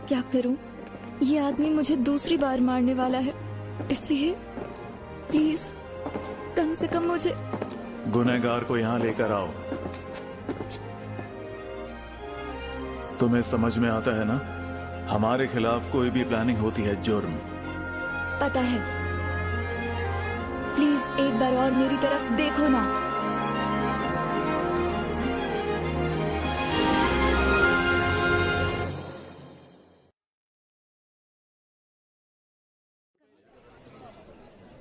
क्या करूं? ये आदमी मुझे दूसरी बार मारने वाला है, इसलिए प्लीज कम से कम मुझे। गुनहगार को यहाँ लेकर आओ। तुम्हें समझ में आता है ना, हमारे खिलाफ कोई भी प्लानिंग होती है जुर्म। पता है। प्लीज एक बार और मेरी तरफ देखो ना।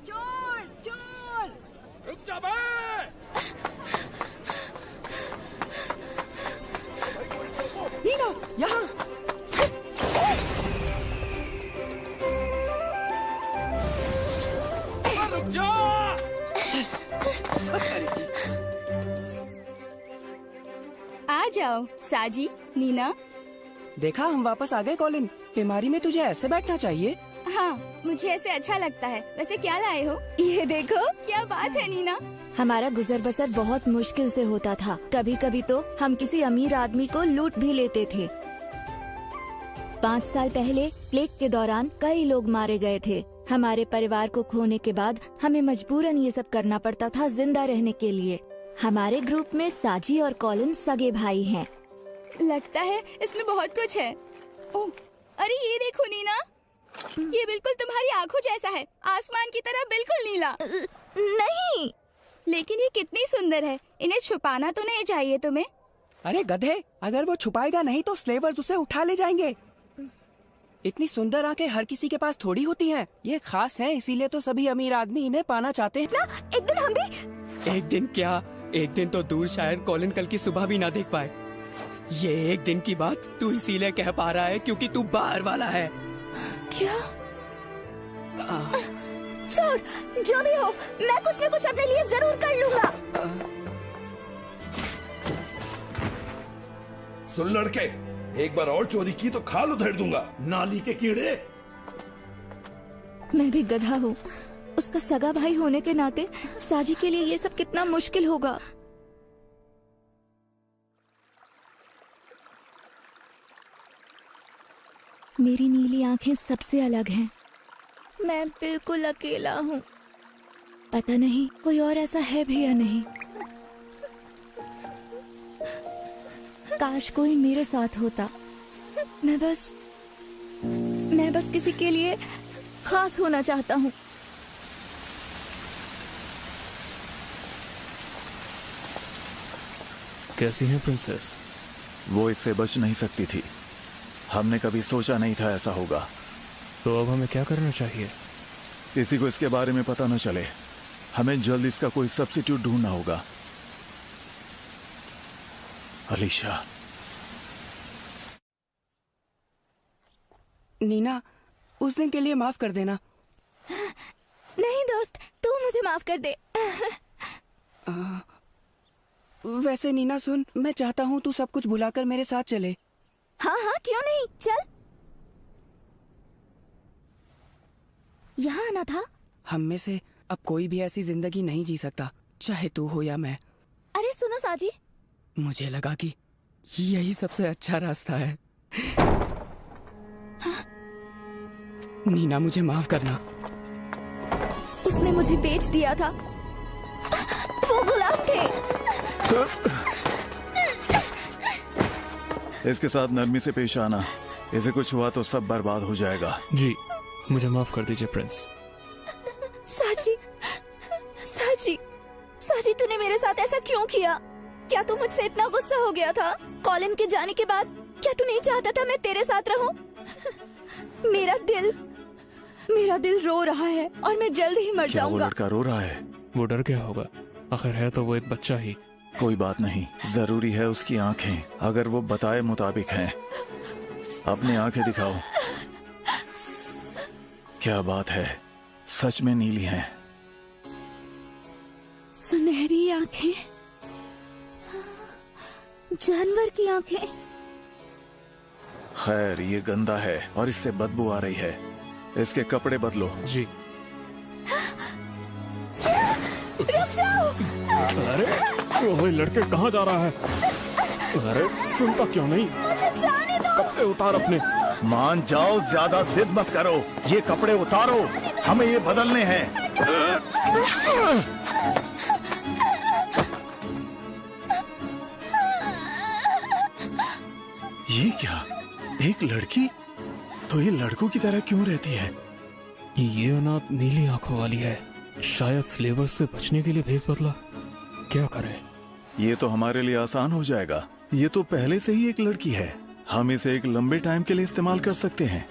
चोर चोर, रुक जा बे! नीना यहाँ। रुक जा! आ जाओ साजी, नीना। देखा, हम वापस आ गए कॉलिन। बीमारी में तुझे ऐसे बैठना चाहिए। हाँ, मुझे ऐसे अच्छा लगता है। वैसे क्या लाए हो? ये देखो, क्या बात है नीना। हमारा गुजर बसर बहुत मुश्किल से होता था। कभी कभी तो हम किसी अमीर आदमी को लूट भी लेते थे। 5 साल पहले प्लेग के दौरान कई लोग मारे गए थे। हमारे परिवार को खोने के बाद हमें मजबूरन ये सब करना पड़ता था जिंदा रहने के लिए। हमारे ग्रुप में साजी और कॉलिन सगे भाई हैं। लगता है इसमें बहुत कुछ है। ओह, अरे ये देखो नीना, ये बिल्कुल तुम्हारी आँखों जैसा है, आसमान की तरह बिल्कुल नीला। नहीं, लेकिन ये कितनी सुंदर है। इन्हें छुपाना तो नहीं चाहिए तुम्हें। अरे गधे, अगर वो छुपाएगा नहीं तो स्लेवर्स उसे उठा ले जाएंगे। इतनी सुंदर आंखें हर किसी के पास थोड़ी होती हैं। ये खास हैं, इसीलिए तो सभी अमीर आदमी इन्हें पाना चाहते हैं ना। एक दिन हम भी। एक दिन क्या, एक दिन तो दूर, शायद कॉलिन कल की सुबह भी ना देख पाए। ये एक दिन की बात तू इसीलिए कह पा रहा है क्योंकि तू बाहर वाला है। क्या? छोड़, जो भी हो, मैं कुछ न कुछ अपने लिए जरूर कर लूंगा। सुन लड़के, एक बार और चोरी की तो खाल उधेड़ दूंगा, नाली के कीड़े। मैं भी गधा हूँ। उसका सगा भाई होने के नाते साजी के लिए ये सब कितना मुश्किल होगा। मेरी नीली आंखें सबसे अलग हैं। मैं बिल्कुल अकेला हूँ। पता नहीं कोई और ऐसा है भी या नहीं। काश कोई मेरे साथ होता। मैं बस किसी के लिए खास होना चाहता हूँ। कैसी है प्रिंसेस? वो इससे बच नहीं सकती थी। हमने कभी सोचा नहीं था ऐसा होगा। तो अब हमें क्या करना चाहिए? किसी को इसके बारे में पता न चले। हमें जल्द इसका कोई सब्स्टिट्यूट ढूंढना होगा। अलीशा। नीना, उस दिन के लिए माफ कर देना। नहीं दोस्त, तू मुझे माफ कर दे। वैसे नीना सुन, मैं चाहता हूँ तू सब कुछ भुलाकर मेरे साथ चले। हाँ हाँ, क्यों नहीं, चल। यहाँ आना था। हम में से अब कोई भी ऐसी जिंदगी नहीं जी सकता, चाहे तू हो या मैं। अरे सुनो साजी, मुझे लगा कि यही सबसे अच्छा रास्ता है। हाँ? नीना, मुझे माफ करना। उसने मुझे बेच दिया था। वो गुलाम थे। इसके साथ नरमी से पेश आना। इसे कुछ हुआ तो सब बर्बाद हो जाएगा। जी, मुझे माफ कर दीजिए प्रिंस। साजी, साजी, साजी, तूने मेरे साथ ऐसा क्यों किया? क्या तू मुझसे इतना गुस्सा हो गया था कॉलिन के जाने के बाद? क्या तू नहीं चाहता था मैं तेरे साथ रहूं? मेरा दिल रो रहा है और मैं जल्द ही मर जाऊंगा। वो लड़का रो रहा है? वो डर क्या होगा, आखिर है तो वो एक बच्चा ही। कोई बात नहीं, जरूरी है उसकी आंखें, अगर वो बताए मुताबिक हैं। अपनी आंखें दिखाओ। क्या बात है, सच में नीली हैं। सुनहरी आंखें, जानवर की आंखें। खैर, ये गंदा है और इससे बदबू आ रही है। इसके कपड़े बदलो। जी। रुक जाओ। अरे वो लड़के कहाँ जा रहा है? अरे सुनता क्यों नहीं? मुझे जाने दो। कपड़े उतार अपने। मान जाओ, ज्यादा जिद मत करो। ये कपड़े उतारो, हमें ये बदलने हैं। ये क्या, एक लड़की? तो ये लड़कों की तरह क्यों रहती है? ये अनाथ नीली आंखों वाली है, शायद स्लेवर्स से बचने के लिए भेस बदला। क्या करें? ये तो हमारे लिए आसान हो जाएगा। ये तो पहले से ही एक लड़की है, हम इसे एक लंबे टाइम के लिए इस्तेमाल कर सकते हैं।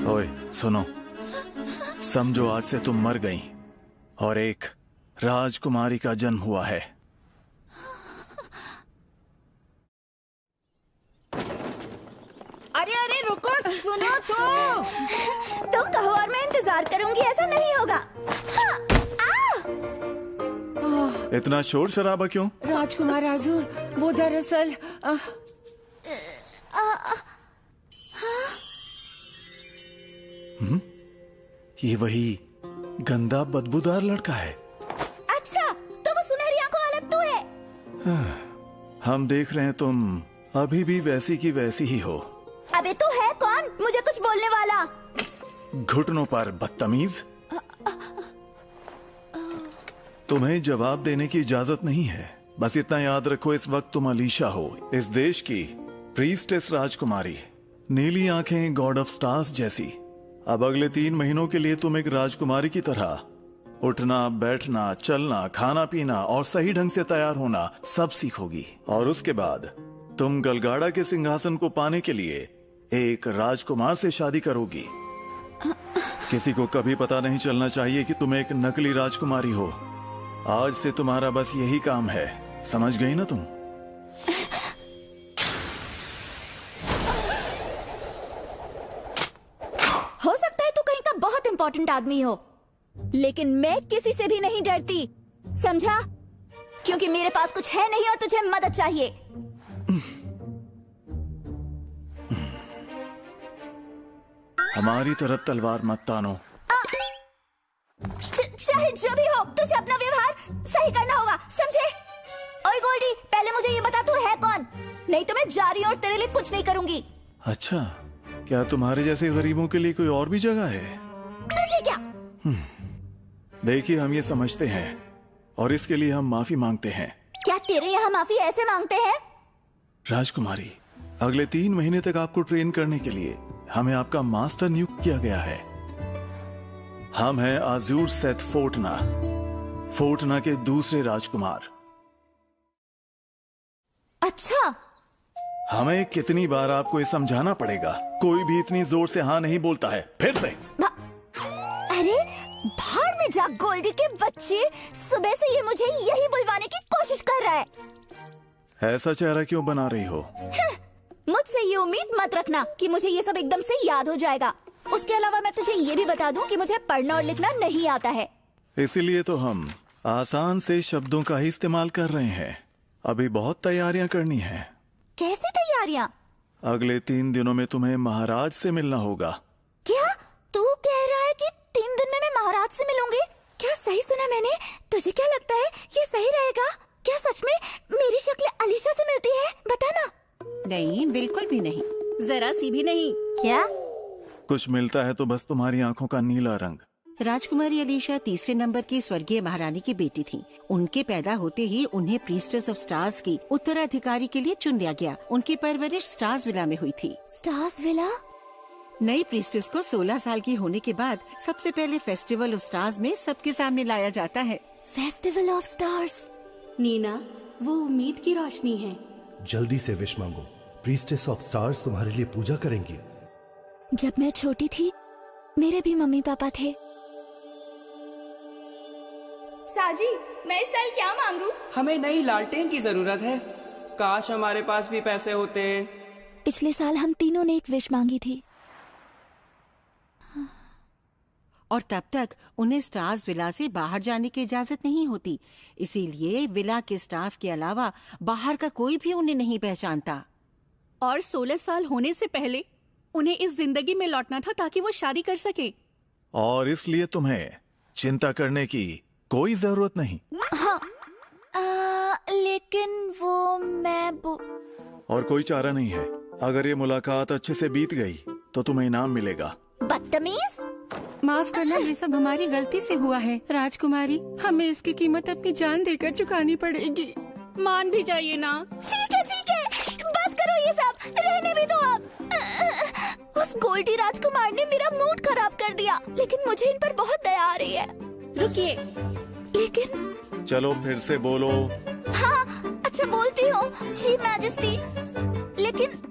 ओए सुनो, समझो आज से तुम मर गई और एक राजकुमारी का जन्म हुआ है। अरे अरे रुको, सुनो तो। तुम कहो और मैं इंतजार करूंगी, ऐसा नहीं होगा। इतना शोर शराबा क्यों? राजकुमार आजुर, वो दरअसल ये वही गंदा बदबूदार लड़का है। अच्छा, तो वो सुनहरी आंखों वाला तू है। हम देख रहे हैं तुम अभी भी वैसी की वैसी ही हो। अबे तू है कौन मुझे कुछ बोलने वाला? घुटनों पर बदतमीज। तुम्हें जवाब देने की इजाजत नहीं है। बस इतना याद रखो, इस वक्त तुम अलीशा हो, इस देश की प्रीस्टेस राजकुमारी, नीली आंखें, गॉड ऑफ स्टार्स जैसी। अब अगले 3 महीनों के लिए तुम एक राजकुमारी की तरह उठना, बैठना, चलना, खाना पीना और सही ढंग से तैयार होना सब सीखोगी। और उसके बाद तुम गलगाड़ा के सिंहासन को पाने के लिए एक राजकुमार से शादी करोगी। किसी को कभी पता नहीं चलना चाहिए कि तुम एक नकली राजकुमारी हो। आज से तुम्हारा बस यही काम है, समझ गई ना तुम? हो सकता है तू कहीं का बहुत इंपॉर्टेंट आदमी हो, लेकिन मैं किसी से भी नहीं डरती, समझा? क्योंकि मेरे पास कुछ है नहीं और तुझे मदद चाहिए। हमारी तरफ तलवार मत तानो। चाहे जो भी हो, तुझे अपना व्यवहार सही करना होगा, समझे? ओए गोल्डी, पहले मुझे ये बता तू है कौन, नहीं तो मैं जा रही हूँ और तेरे लिए कुछ नहीं करूंगी। अच्छा, क्या तुम्हारे जैसे गरीबों के लिए कोई और भी जगह है? तुझे क्या? देखिए, हम ये समझते हैं और इसके लिए हम माफी मांगते हैं। क्या तेरे यहाँ माफी ऐसे मांगते हैं? राजकुमारी, अगले 3 महीने तक आपको ट्रेन करने के लिए हमें आपका मास्टर नियुक्त किया गया है। हम हैं आजूर सेथ फोर्टना, फोर्टना के दूसरे राजकुमार। अच्छा, हमें कितनी बार आपको ये समझाना पड़ेगा? कोई भी इतनी जोर से हाँ नहीं बोलता है। फिर से। अरे भाड़ में जा गोल्डी के बच्चे, सुबह से ये मुझे यही बुलवाने की कोशिश कर रहा है। ऐसा चेहरा क्यों बना रही हो? मुझसे ये उम्मीद मत रखना कि मुझे ये सब एकदम से याद हो जाएगा। उसके अलावा मैं तुझे ये भी बता दूं कि मुझे पढ़ना और लिखना नहीं आता है। इसीलिए तो हम आसान से शब्दों का ही इस्तेमाल कर रहे हैं। अभी बहुत तैयारियां करनी है। कैसी तैयारियां? अगले 3 दिनों में तुम्हें महाराज से मिलना होगा। क्या तू कह रहा है कि 3 दिन में मैं महाराज से मिलूंगी? क्या सही सुना मैंने? तुझे क्या लगता है ये सही रहेगा? क्या सच में मेरी शक्ल अलीशा से मिलती है? बता ना। नहीं, बिल्कुल भी नहीं, जरा सी भी नहीं। क्या कुछ मिलता है तो बस तुम्हारी आंखों का नीला रंग। राजकुमारी अलीशा 3 नंबर की स्वर्गीय महारानी की बेटी थी। उनके पैदा होते ही उन्हें प्रीस्टेस ऑफ स्टार्स की उत्तराधिकारी के लिए चुन लिया गया। उनकी परवरिश स्टार्स विला में हुई थी। Stars villa? नई प्रीस्टेस को 16 साल की होने के बाद सबसे पहले फेस्टिवल ऑफ स्टार्स में सबके सामने लाया जाता है। Festival of stars? नीना, वो उम्मीद की रोशनी है। जल्दी से विश मांगो, प्रीस्टेस ऑफ स्टार्स तुम्हारे लिए पूजा करेंगी। जब मैं छोटी थी मेरे भी मम्मी पापा थे। साजी, मैं इस साल क्या मांगू? हमें नई लालटेन की जरूरत है। काश हमारे पास भी पैसे होते। पिछले साल हम तीनों ने एक विश मांगी थी। और तब तक उन्हें स्टार्स विला से बाहर जाने की इजाजत नहीं होती। इसीलिए विला के स्टाफ के अलावा बाहर का कोई भी उन्हें नहीं पहचानता। और 16 साल होने से पहले उन्हें इस जिंदगी में लौटना था ताकि वो शादी कर सके। और इसलिए तुम्हें चिंता करने की कोई जरूरत नहीं। हाँ, लेकिन वो मैं और कोई चारा नहीं है। अगर ये मुलाकात अच्छे से बीत गई तो तुम्हें इनाम मिलेगा। बदतमीज। माफ करना, ये सब हमारी गलती से हुआ है राजकुमारी। हमें इसकी कीमत अपनी जान देकर चुकानी पड़ेगी। मान भी जाइए ना। ठीक है, बस करो ये सब, रहने भी दो अब। उस गोल्डी राजकुमार ने मेरा मूड खराब कर दिया, लेकिन मुझे इन पर बहुत दया आ रही है। रुकिए। लेकिन चलो फिर से बोलो। हाँ, अच्छा बोलती हूँ जी मैजेस्टी। लेकिन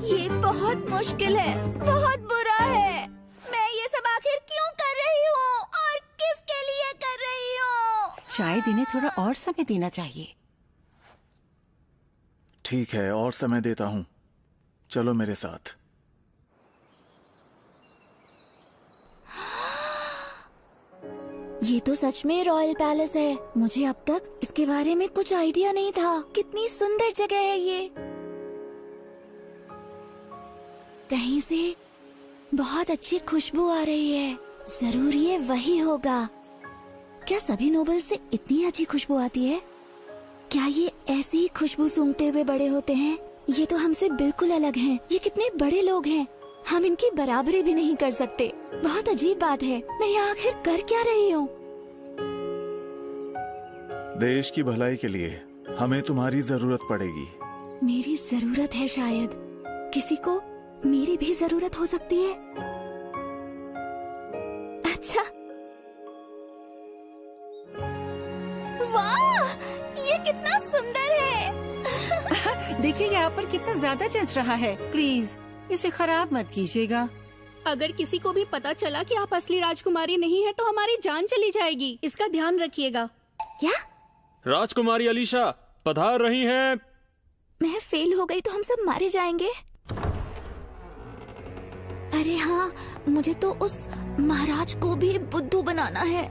ये बहुत मुश्किल है, बहुत बुरा है। मैं ये सब आखिर क्यों कर रही हूँ और किसके लिए कर रही हूँ? शायद इन्हें थोड़ा और समय देना चाहिए। ठीक है, और समय देता हूँ। चलो मेरे साथ। ये तो सच में रॉयल पैलेस है। मुझे अब तक इसके बारे में कुछ आइडिया नहीं था। कितनी सुंदर जगह है ये। कहीं से बहुत अच्छी खुशबू आ रही है। जरूर ये वही होगा। क्या सभी नोबल से इतनी अच्छी खुशबू आती है? क्या ये ऐसी ही खुशबू सूंघते हुए बड़े होते हैं? ये तो हमसे बिल्कुल अलग हैं। ये कितने बड़े लोग हैं, हम इनकी बराबरी भी नहीं कर सकते। बहुत अजीब बात है। मैं यहाँ आखिर कर क्या रही हूँ? देश की भलाई के लिए हमें तुम्हारी जरूरत पड़ेगी। मेरी जरूरत है शायद। किसी को मेरी भी जरूरत हो सकती है। अच्छा, वाह, ये कितना सुंदर है। देखिए यहाँ पर कितना ज्यादा जच रहा है। प्लीज इसे खराब मत कीजिएगा। अगर किसी को भी पता चला कि आप असली राजकुमारी नहीं है तो हमारी जान चली जाएगी। इसका ध्यान रखिएगा। क्या? राजकुमारी अलीशा पधार रही हैं। मैं फेल हो गई तो हम सब मारे जाएंगे। अरे हाँ, मुझे तो उस महाराज को भी बुद्धू बनाना है।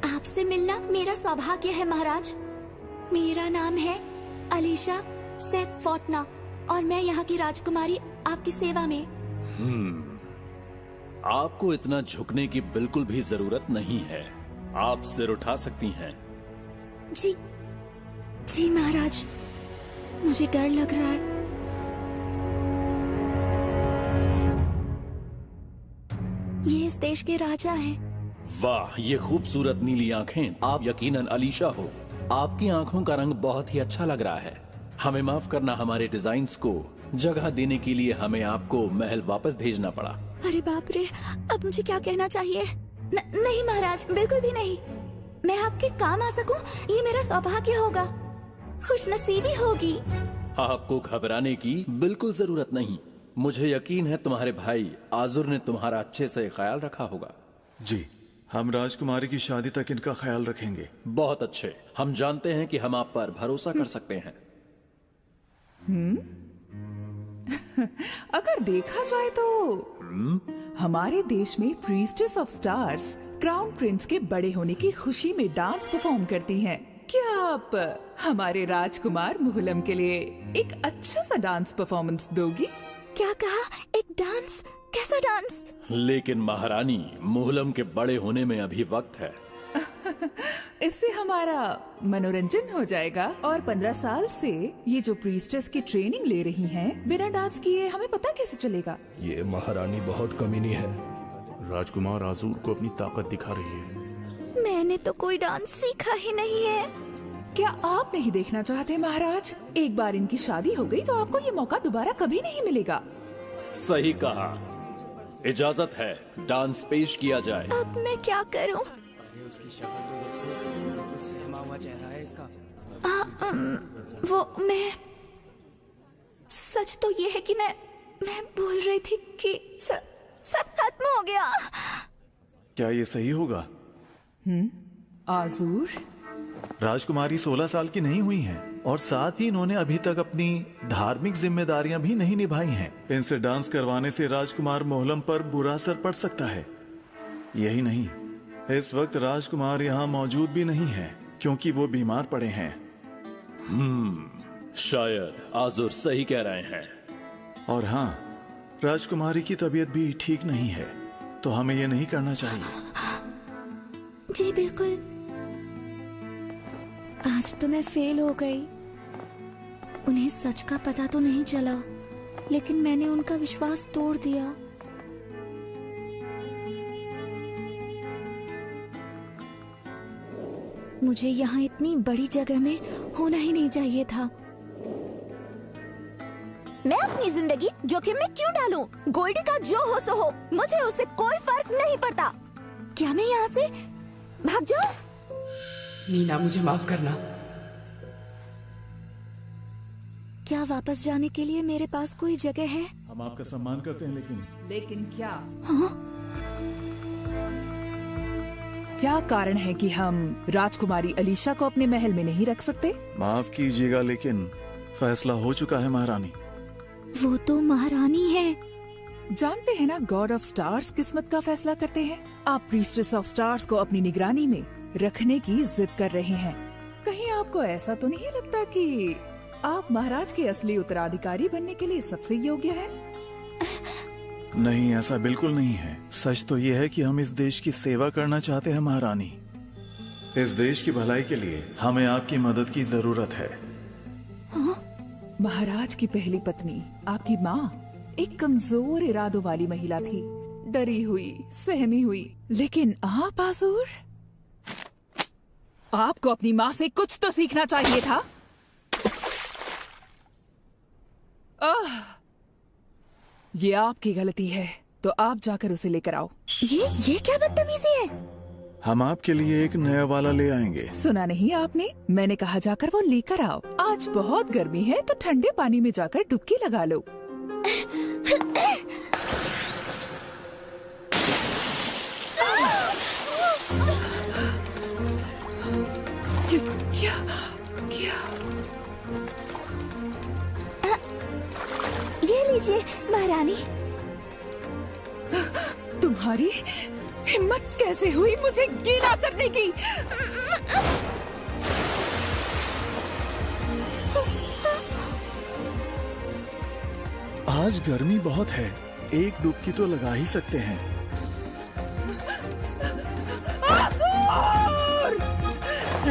आपसे मिलना मेरा सौभाग्य है महाराज। मेरा नाम है अलीशा सेक फोर्टना और मैं यहाँ की राजकुमारी आपकी सेवा में। आपको इतना झुकने की बिल्कुल भी जरूरत नहीं है। आप सिर उठा सकती हैं। जी महाराज, मुझे डर लग रहा है। ये इस देश के राजा हैं। वाह, ये खूबसूरत नीली आंखें। आप यकीनन अलीशा हो। आपकी आंखों का रंग बहुत ही अच्छा लग रहा है। हमें माफ करना, हमारे डिजाइन्स को जगह देने के लिए हमें आपको महल वापस भेजना पड़ा। अरे बाप रे, अब मुझे क्या कहना चाहिए? नहीं महाराज, बिल्कुल भी नहीं। मैं आपके काम आ सकूं, ये मेरा सौभाग्य होगा, खुशनसीबी होगी। आपको घबराने की बिल्कुल जरूरत नहीं। मुझे यकीन है तुम्हारे भाई आजुर ने तुम्हारा अच्छे से ख्याल रखा होगा। जी, हम राजकुमारी की शादी तक इनका ख्याल रखेंगे। बहुत अच्छे। हम जानते हैं कि हम आप पर भरोसा कर सकते हैं। अगर देखा जाए तो हमारे देश में priestess of stars crown Prince के बड़े होने की खुशी में डांस परफॉर्म करती हैं। क्या आप हमारे राजकुमार मुहल्लम के लिए एक अच्छा सा डांस परफॉर्मेंस दोगी? क्या कहा? एक डांस? कैसा डांस? लेकिन महारानी, मुहल्लम के बड़े होने में अभी वक्त है। इससे हमारा मनोरंजन हो जाएगा और 15 साल से ये जो प्रीस्टेस की ट्रेनिंग ले रही हैं, बिना डांस किए हमें पता कैसे चलेगा? ये महारानी बहुत कमीनी है। राजकुमार आजूर को अपनी ताकत दिखा रही है। मैंने तो कोई डांस सीखा ही नहीं है। क्या आप नहीं देखना चाहते महाराज? एक बार इनकी शादी हो गई तो आपको ये मौका दोबारा कभी नहीं मिलेगा। सही कहा। इजाजत है, डांस पेश किया जाए। अब मैं क्या करूं? उसकी शक्ल सहमा हुआ चेहरा है इसका। वो मैं सच तो ये है कि मैं बोल रही थी कि सब खत्म हो गया। क्या ये सही होगा? आजूर, राजकुमारी 16 साल की नहीं हुई हैं और साथ ही इन्होंने अभी तक अपनी धार्मिक जिम्मेदारियां भी नहीं निभाई हैं। इनसे डांस करवाने से राजकुमार मुहल्लम पर बुरा असर पड़ सकता है। यही नहीं, इस वक्त राजकुमार यहाँ मौजूद भी नहीं है क्योंकि वो बीमार पड़े हैं। शायद आजुर सही कह रहे हैं। और हाँ, राजकुमारी की तबीयत भी ठीक नहीं है, तो हमें ये नहीं करना चाहिए। जी बिल्कुल। आज तो मैं फेल हो गई। उन्हें सच का पता तो नहीं चला, लेकिन मैंने उनका विश्वास तोड़ दिया। मुझे यहाँ इतनी बड़ी जगह में होना ही नहीं चाहिए था। मैं अपनी जिंदगी जोखिम में क्यों डालूं? गोल्डी का जो हो सो हो, मुझे उससे कोई फर्क नहीं पड़ता। क्या मैं यहाँ से भाग जाऊं? नीना, मुझे माफ करना। क्या वापस जाने के लिए मेरे पास कोई जगह है? हम आपका सम्मान करते हैं, लेकिन क्या? हाँ? क्या कारण है कि हम राजकुमारी अलीशा को अपने महल में नहीं रख सकते? माफ कीजिएगा, लेकिन फैसला हो चुका है महारानी। वो तो महारानी है। जानते हैं ना, गॉड ऑफ स्टार्स किस्मत का फैसला करते हैं। आप प्रीस्टेस ऑफ स्टार्स को अपनी निगरानी में रखने की जिद कर रहे हैं। कहीं आपको ऐसा तो नहीं लगता कि आप महाराज के असली उत्तराधिकारी बनने के लिए सबसे योग्य हैं? नहीं, ऐसा बिल्कुल नहीं है। सच तो ये है कि हम इस देश की सेवा करना चाहते हैं महारानी। इस देश की भलाई के लिए हमें आपकी मदद की जरूरत है। हाँ? महाराज की पहली पत्नी, आपकी माँ, एक कमजोर इरादों वाली महिला थी, डरी हुई, सहमी हुई। लेकिन आप आज़ूर, आपको अपनी माँ से कुछ तो सीखना चाहिए था। ये आपकी गलती है, तो आप जाकर उसे लेकर आओ। ये क्या बदतमीजी है? हम आपके लिए एक नया वाला ले आएंगे। सुना नहीं आपने? मैंने कहा जाकर वो लेकर आओ। आज बहुत गर्मी है, तो ठंडे पानी में जाकर डुबकी लगा लो। क्या क्या? ये लीजिए महारानी। तुम्हारी हिम्मत कैसे हुई मुझे गीला करने की? आज गर्मी बहुत है, एक डुबकी तो लगा ही सकते हैं।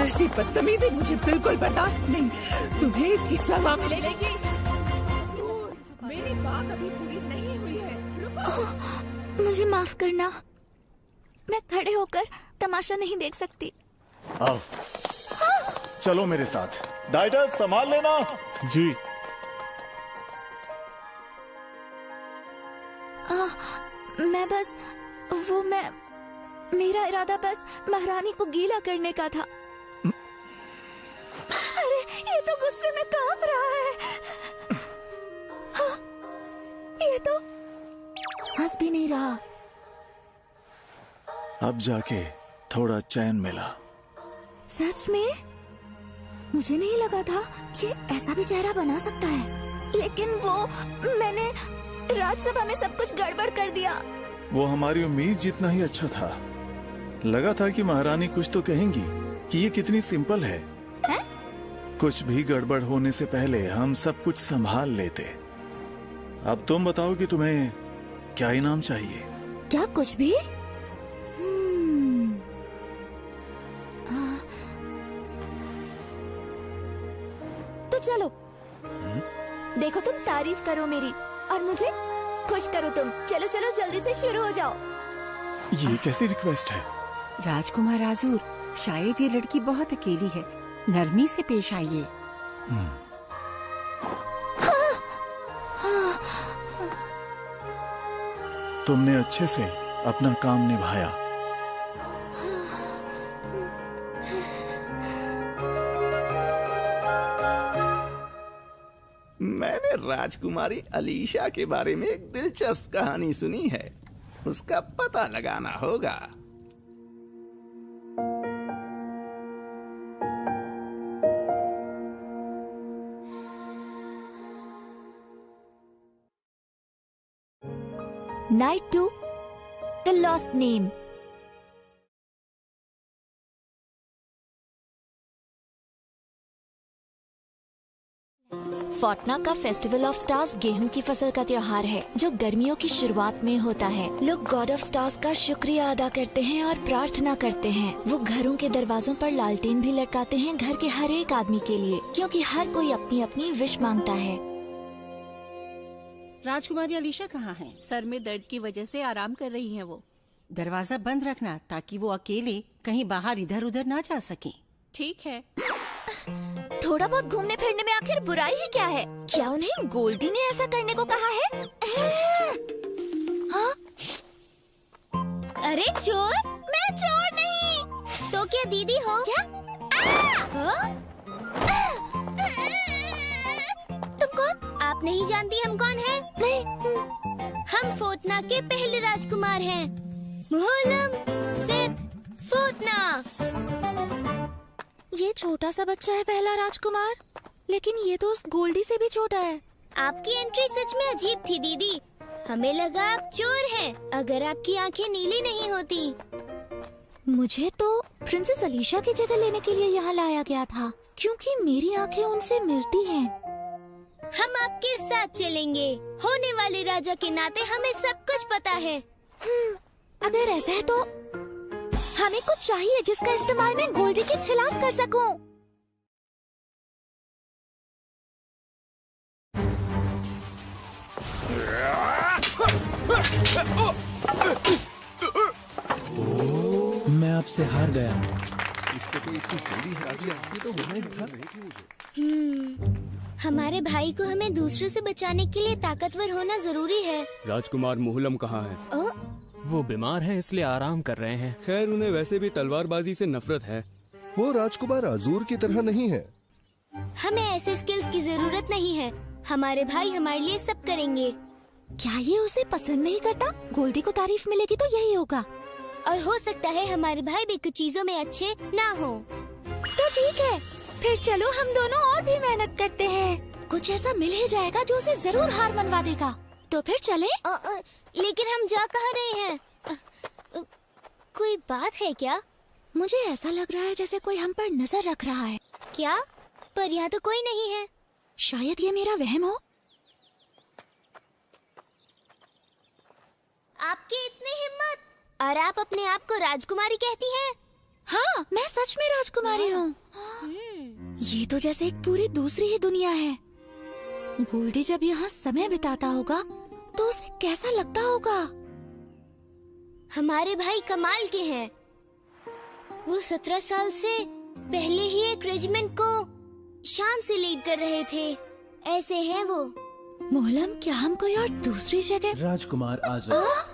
ऐसी बदतमीजी मुझे बिल्कुल बर्दाश्त नहीं। तुम्हें इसकी सजा मिलेगी। मेरी बात अभी पूरी नहीं हुई है। रुको। मुझे माफ करना, मैं खड़े होकर तमाशा नहीं देख सकती। आओ, चलो मेरे साथ। डाइडस, संभाल लेना। जी। मेरा इरादा बस महारानी को गीला करने का था। अरे ये तो गुस्से में कांप रहा है। हाँ, ये तो हंस भी नहीं रहा। अब जाके थोड़ा चैन मिला। सच में? मुझे नहीं लगा था कि ऐसा भी चेहरा बना सकता है। लेकिन वो मैंने राज्यसभा में सब कुछ गड़बड़ कर दिया। वो हमारी उम्मीद जितना ही अच्छा था। लगा था कि महारानी कुछ तो कहेंगी कि ये कितनी सिंपल है। कुछ भी गड़बड़ होने से पहले हम सब कुछ संभाल लेते। अब तुम बताओ कि तुम्हें क्या इनाम चाहिए? क्या कुछ भी? तो चलो, देखो तुम तारीफ करो मेरी और मुझे खुश करो तुम। चलो चलो जल्दी से शुरू हो जाओ। ये कैसी रिक्वेस्ट है? राजकुमार आज़ूर, शायद ये लड़की बहुत अकेली है, नरमी से पेश आइए। तुमने अच्छे से अपना काम निभाया। मैंने राजकुमारी अलीशा के बारे में एक दिलचस्प कहानी सुनी है, उसका पता लगाना होगा। Night 2, The Lost Name। फोर्टना का फेस्टिवल ऑफ स्टार्स गेहूं की फसल का त्योहार है जो गर्मियों की शुरुआत में होता है। लोग गॉड ऑफ स्टार्स का शुक्रिया अदा करते हैं और प्रार्थना करते हैं। वो घरों के दरवाजों पर लालटेन भी लटकाते हैं घर के हर एक आदमी के लिए, क्योंकि हर कोई अपनी अपनी विश मांगता है। राजकुमारी अलीशा कहाँ है? सर में दर्द की वजह से आराम कर रही हैं वो। दरवाजा बंद रखना ताकि वो अकेले कहीं बाहर इधर उधर ना जा सके। ठीक है। थोड़ा बहुत घूमने फिरने में आखिर बुराई ही क्या है? क्या उन्हें गोल्डी ने ऐसा करने को कहा है? हाँ? अरे चोर? मैं चोर नहीं। तो क्या दीदी हो? क्या? तुम कौन? आप नहीं जानती हम कौन हैं? नहीं। हम फोर्टना के पहले राजकुमार हैं। मुहल्लम सिद्ध फोर्टना। ये छोटा सा बच्चा है पहला राजकुमार, लेकिन ये तो उस गोल्डी से भी छोटा है। आपकी एंट्री सच में अजीब थी दीदी। हमें लगा आप चोर हैं, अगर आपकी आंखें नीली नहीं होती। मुझे तो प्रिंसेस अलीशा की जगह लेने के लिए यहाँ लाया गया था, क्योंकि मेरी आंखें उनसे मिलती हैं। हम आपके साथ चलेंगे। होने वाले राजा के नाते हमें सब कुछ पता है। अगर ऐसा है तो हमें कुछ चाहिए जिसका इस्तेमाल मैं गोल्डी के खिलाफ कर सकूं। मैं आपसे हार गया। इसको तो इतनी जल्दी हरा दिया, ये तो होना ही था। हमारे भाई को हमें दूसरों से बचाने के लिए ताकतवर होना जरूरी है। राजकुमार मुहल्लम कहाँ है? वो बीमार है इसलिए आराम कर रहे हैं। खैर उन्हें वैसे भी तलवारबाजी से नफरत है। वो राजकुमार आजूर की तरह नहीं है। हमें ऐसे स्किल्स की जरूरत नहीं है। हमारे भाई हमारे लिए सब करेंगे। क्या ये उसे पसंद नहीं करता? गोल्डी को तारीफ मिलेगी तो यही होगा। और हो सकता है हमारे भाई भी कुछ चीजों में अच्छे ना हो। तो ठीक है, फिर चलो हम दोनों और भी मेहनत करते हैं। कुछ ऐसा मिल ही जाएगा जो उसे जरूर हार मनवा देगा। तो फिर चले? लेकिन हम जा कहाँ रहे हैं? कोई बात है क्या? मुझे ऐसा लग रहा है जैसे कोई हम पर नजर रख रहा है। क्या? पर यहाँ तो कोई नहीं है। शायद ये मेरा वहम हो। आपकी इतनी हिम्मत, और आप अपने आप को राजकुमारी कहती हैं? हाँ, मैं सच में राजकुमारी हूँ। ये तो जैसे एक पूरी दूसरी ही दुनिया है। गोल्डी जब यहाँ समय बिताता होगा तो उसे कैसा लगता होगा? हमारे भाई कमाल के हैं। वो 17 साल से पहले ही एक रेजिमेंट को शान से लीड कर रहे थे। ऐसे हैं वो। मुहल्लम, क्या हम कोई और दूसरी जगह? राजकुमार आजाद।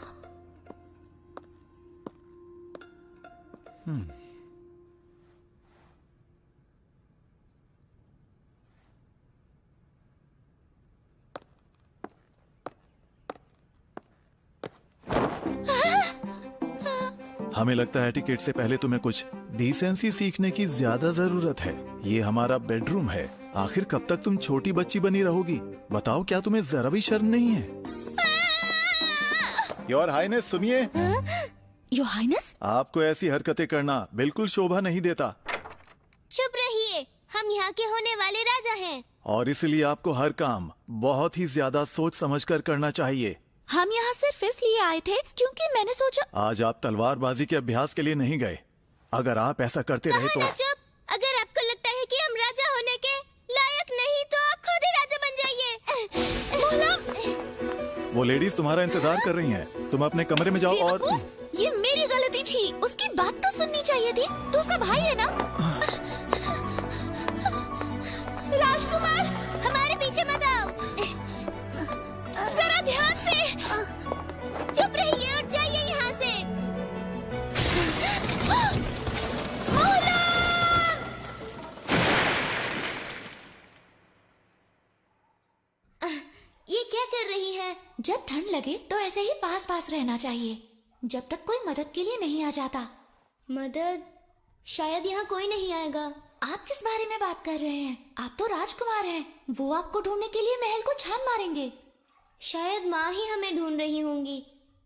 हमें लगता है टिकट से पहले तुम्हें कुछ डिसेंसी सीखने की ज्यादा जरूरत है। ये हमारा बेडरूम है। आखिर कब तक तुम छोटी बच्ची बनी रहोगी? बताओ, क्या तुम्हें जरा भी शर्म नहीं है? योर हाइनेस सुनिए। योर हाइनेस, आपको ऐसी हरकतें करना बिल्कुल शोभा नहीं देता। चुप रहिए, हम यहाँ के होने वाले राजा हैं। और इसलिए आपको हर काम बहुत ही ज्यादा सोच समझकर करना चाहिए। हम यहाँ सिर्फ इसलिए आए थे क्योंकि मैंने सोचा। आज आप तलवारबाजी के अभ्यास के लिए नहीं गए। अगर आप ऐसा करते रहे तो। चुप। अगर आपको लगता है कि हम राजा होने के लायक नहीं तो आप खुद ही राजा बन जाइए। वो लेडीज तुम्हारा इंतजार कर रही हैं। तुम अपने कमरे में जाओ। और ये मेरी गलती थी। उसकी बात तो सुननी चाहिए थी। तो उसका भाई है ना? राजकुमार, हमारे पीछे मत आओ। जरा ध्यान से। चुप रहिए और जाइए यहाँ से। ये क्या कर रही है? जब ठंड लगे तो ऐसे ही पास पास रहना चाहिए, जब तक कोई मदद के लिए नहीं आ जाता। मदद? शायद यहाँ कोई नहीं आएगा। आप किस बारे में बात कर रहे हैं? आप तो राजकुमार हैं। वो आपको ढूंढने के लिए महल को छान मारेंगे। शायद माँ ही हमें ढूंढ रही होंगी,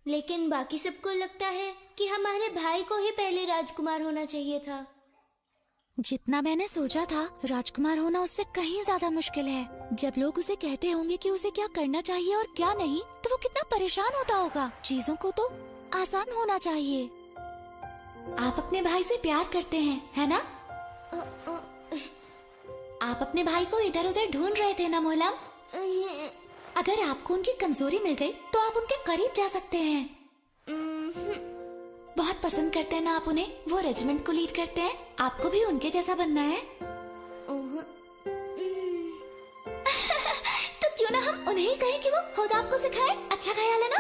लेकिन बाकी सबको लगता है कि हमारे भाई को ही पहले राजकुमार होना चाहिए था। जितना मैंने सोचा था, राजकुमार होना उससे कहीं ज्यादा मुश्किल है। जब लोग उसे कहते होंगे कि उसे क्या करना चाहिए और क्या नहीं, तो वो कितना परेशान होता होगा। चीजों को तो आसान होना चाहिए। आप अपने भाई से प्यार करते हैं, है ना? आप अपने भाई को इधर उधर ढूंढ रहे थे ना मोहलम? अगर आपको उनकी कमजोरी मिल गई तो आप उनके करीब जा सकते हैं। बहुत पसंद करते हैं ना आप उन्हें? वो रेजिमेंट को लीड करते हैं। आपको भी उनके जैसा बनना है। तो क्यों ना हम उन्हें ही कहें कि वो खुद आपको सिखाए? अच्छा ख्याल है ना?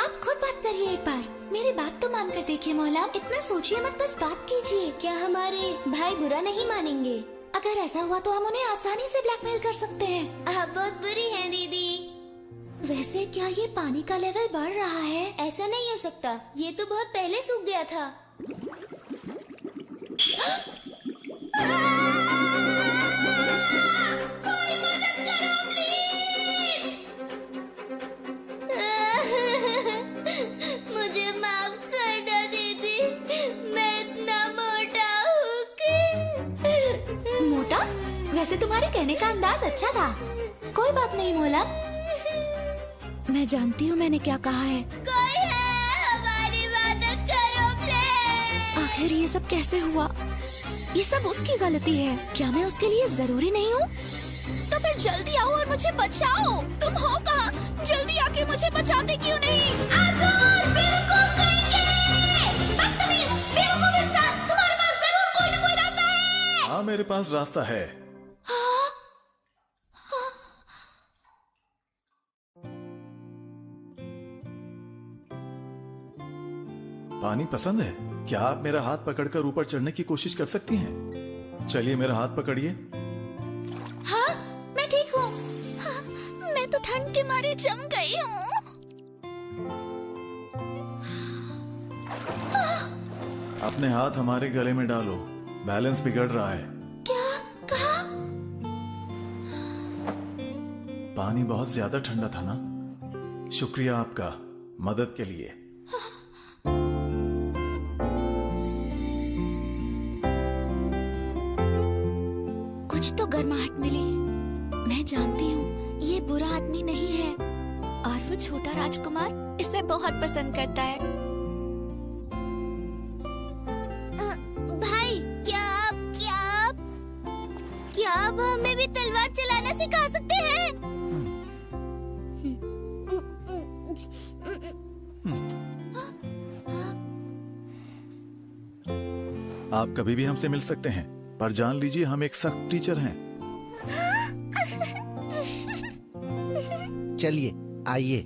आप खुद बात करिए एक बार। मेरी बात तो मान कर देखिए मौला, इतना सोचिए मत, बस बात कीजिए। क्या हमारे भाई बुरा नहीं मानेंगे? अगर ऐसा हुआ तो हम उन्हें आसानी से ब्लैकमेल कर सकते हैं। आप बहुत बुरी हैं दीदी। वैसे क्या ये पानी का लेवल बढ़ रहा है? ऐसा नहीं हो सकता, ये तो बहुत पहले सूख गया था। कोई मदद करो प्लीज। मुझे माफ कर दो दीदी, मैं इतना मोटा हूँ कि। मोटा? वैसे तुम्हारे कहने का अंदाज अच्छा था। कोई बात नहीं मोला, मैं जानती हूँ मैंने क्या कहा है। कोई है, हमारी मदद करो प्लीज। आखिर ये सब कैसे हुआ? ये सब उसकी गलती है। क्या मैं उसके लिए जरूरी नहीं हूँ? तो फिर जल्दी आओ और मुझे बचाओ। तुम हो कहाँ? जल्दी आके मुझे बचाते क्यों नहीं? आज़ाद, बेवकूफ कहेंगे। बदतमीज, बेवकूफ इंसान, तुम्हारे पास जरूर कोई न कोई रास्ता है। हाँ, मेरे पास रास्ता है। पानी पसंद है? क्या आप मेरा हाथ पकड़कर ऊपर चढ़ने की कोशिश कर सकती हैं? चलिए मेरा हाथ पकड़िए। हाँ, मैं ठीक हूँ। हाँ, मैं तो ठंड के मारे जम गई हूँ। अपने हाथ हमारे गले में डालो, बैलेंस बिगड़ रहा है। क्या कहा? पानी बहुत ज्यादा ठंडा था ना? शुक्रिया आपका मदद के लिए। कुछ तो गर्माहट मिली। मैं जानती हूँ ये बुरा आदमी नहीं है और वो छोटा राजकुमार इसे बहुत पसंद करता है। भाई, क्या आप हमें भी तलवार चलाना सिखा सकते हैं? आप कभी भी हमसे मिल सकते हैं, पर जान लीजिए हम एक सख्त टीचर हैं। चलिए आइए,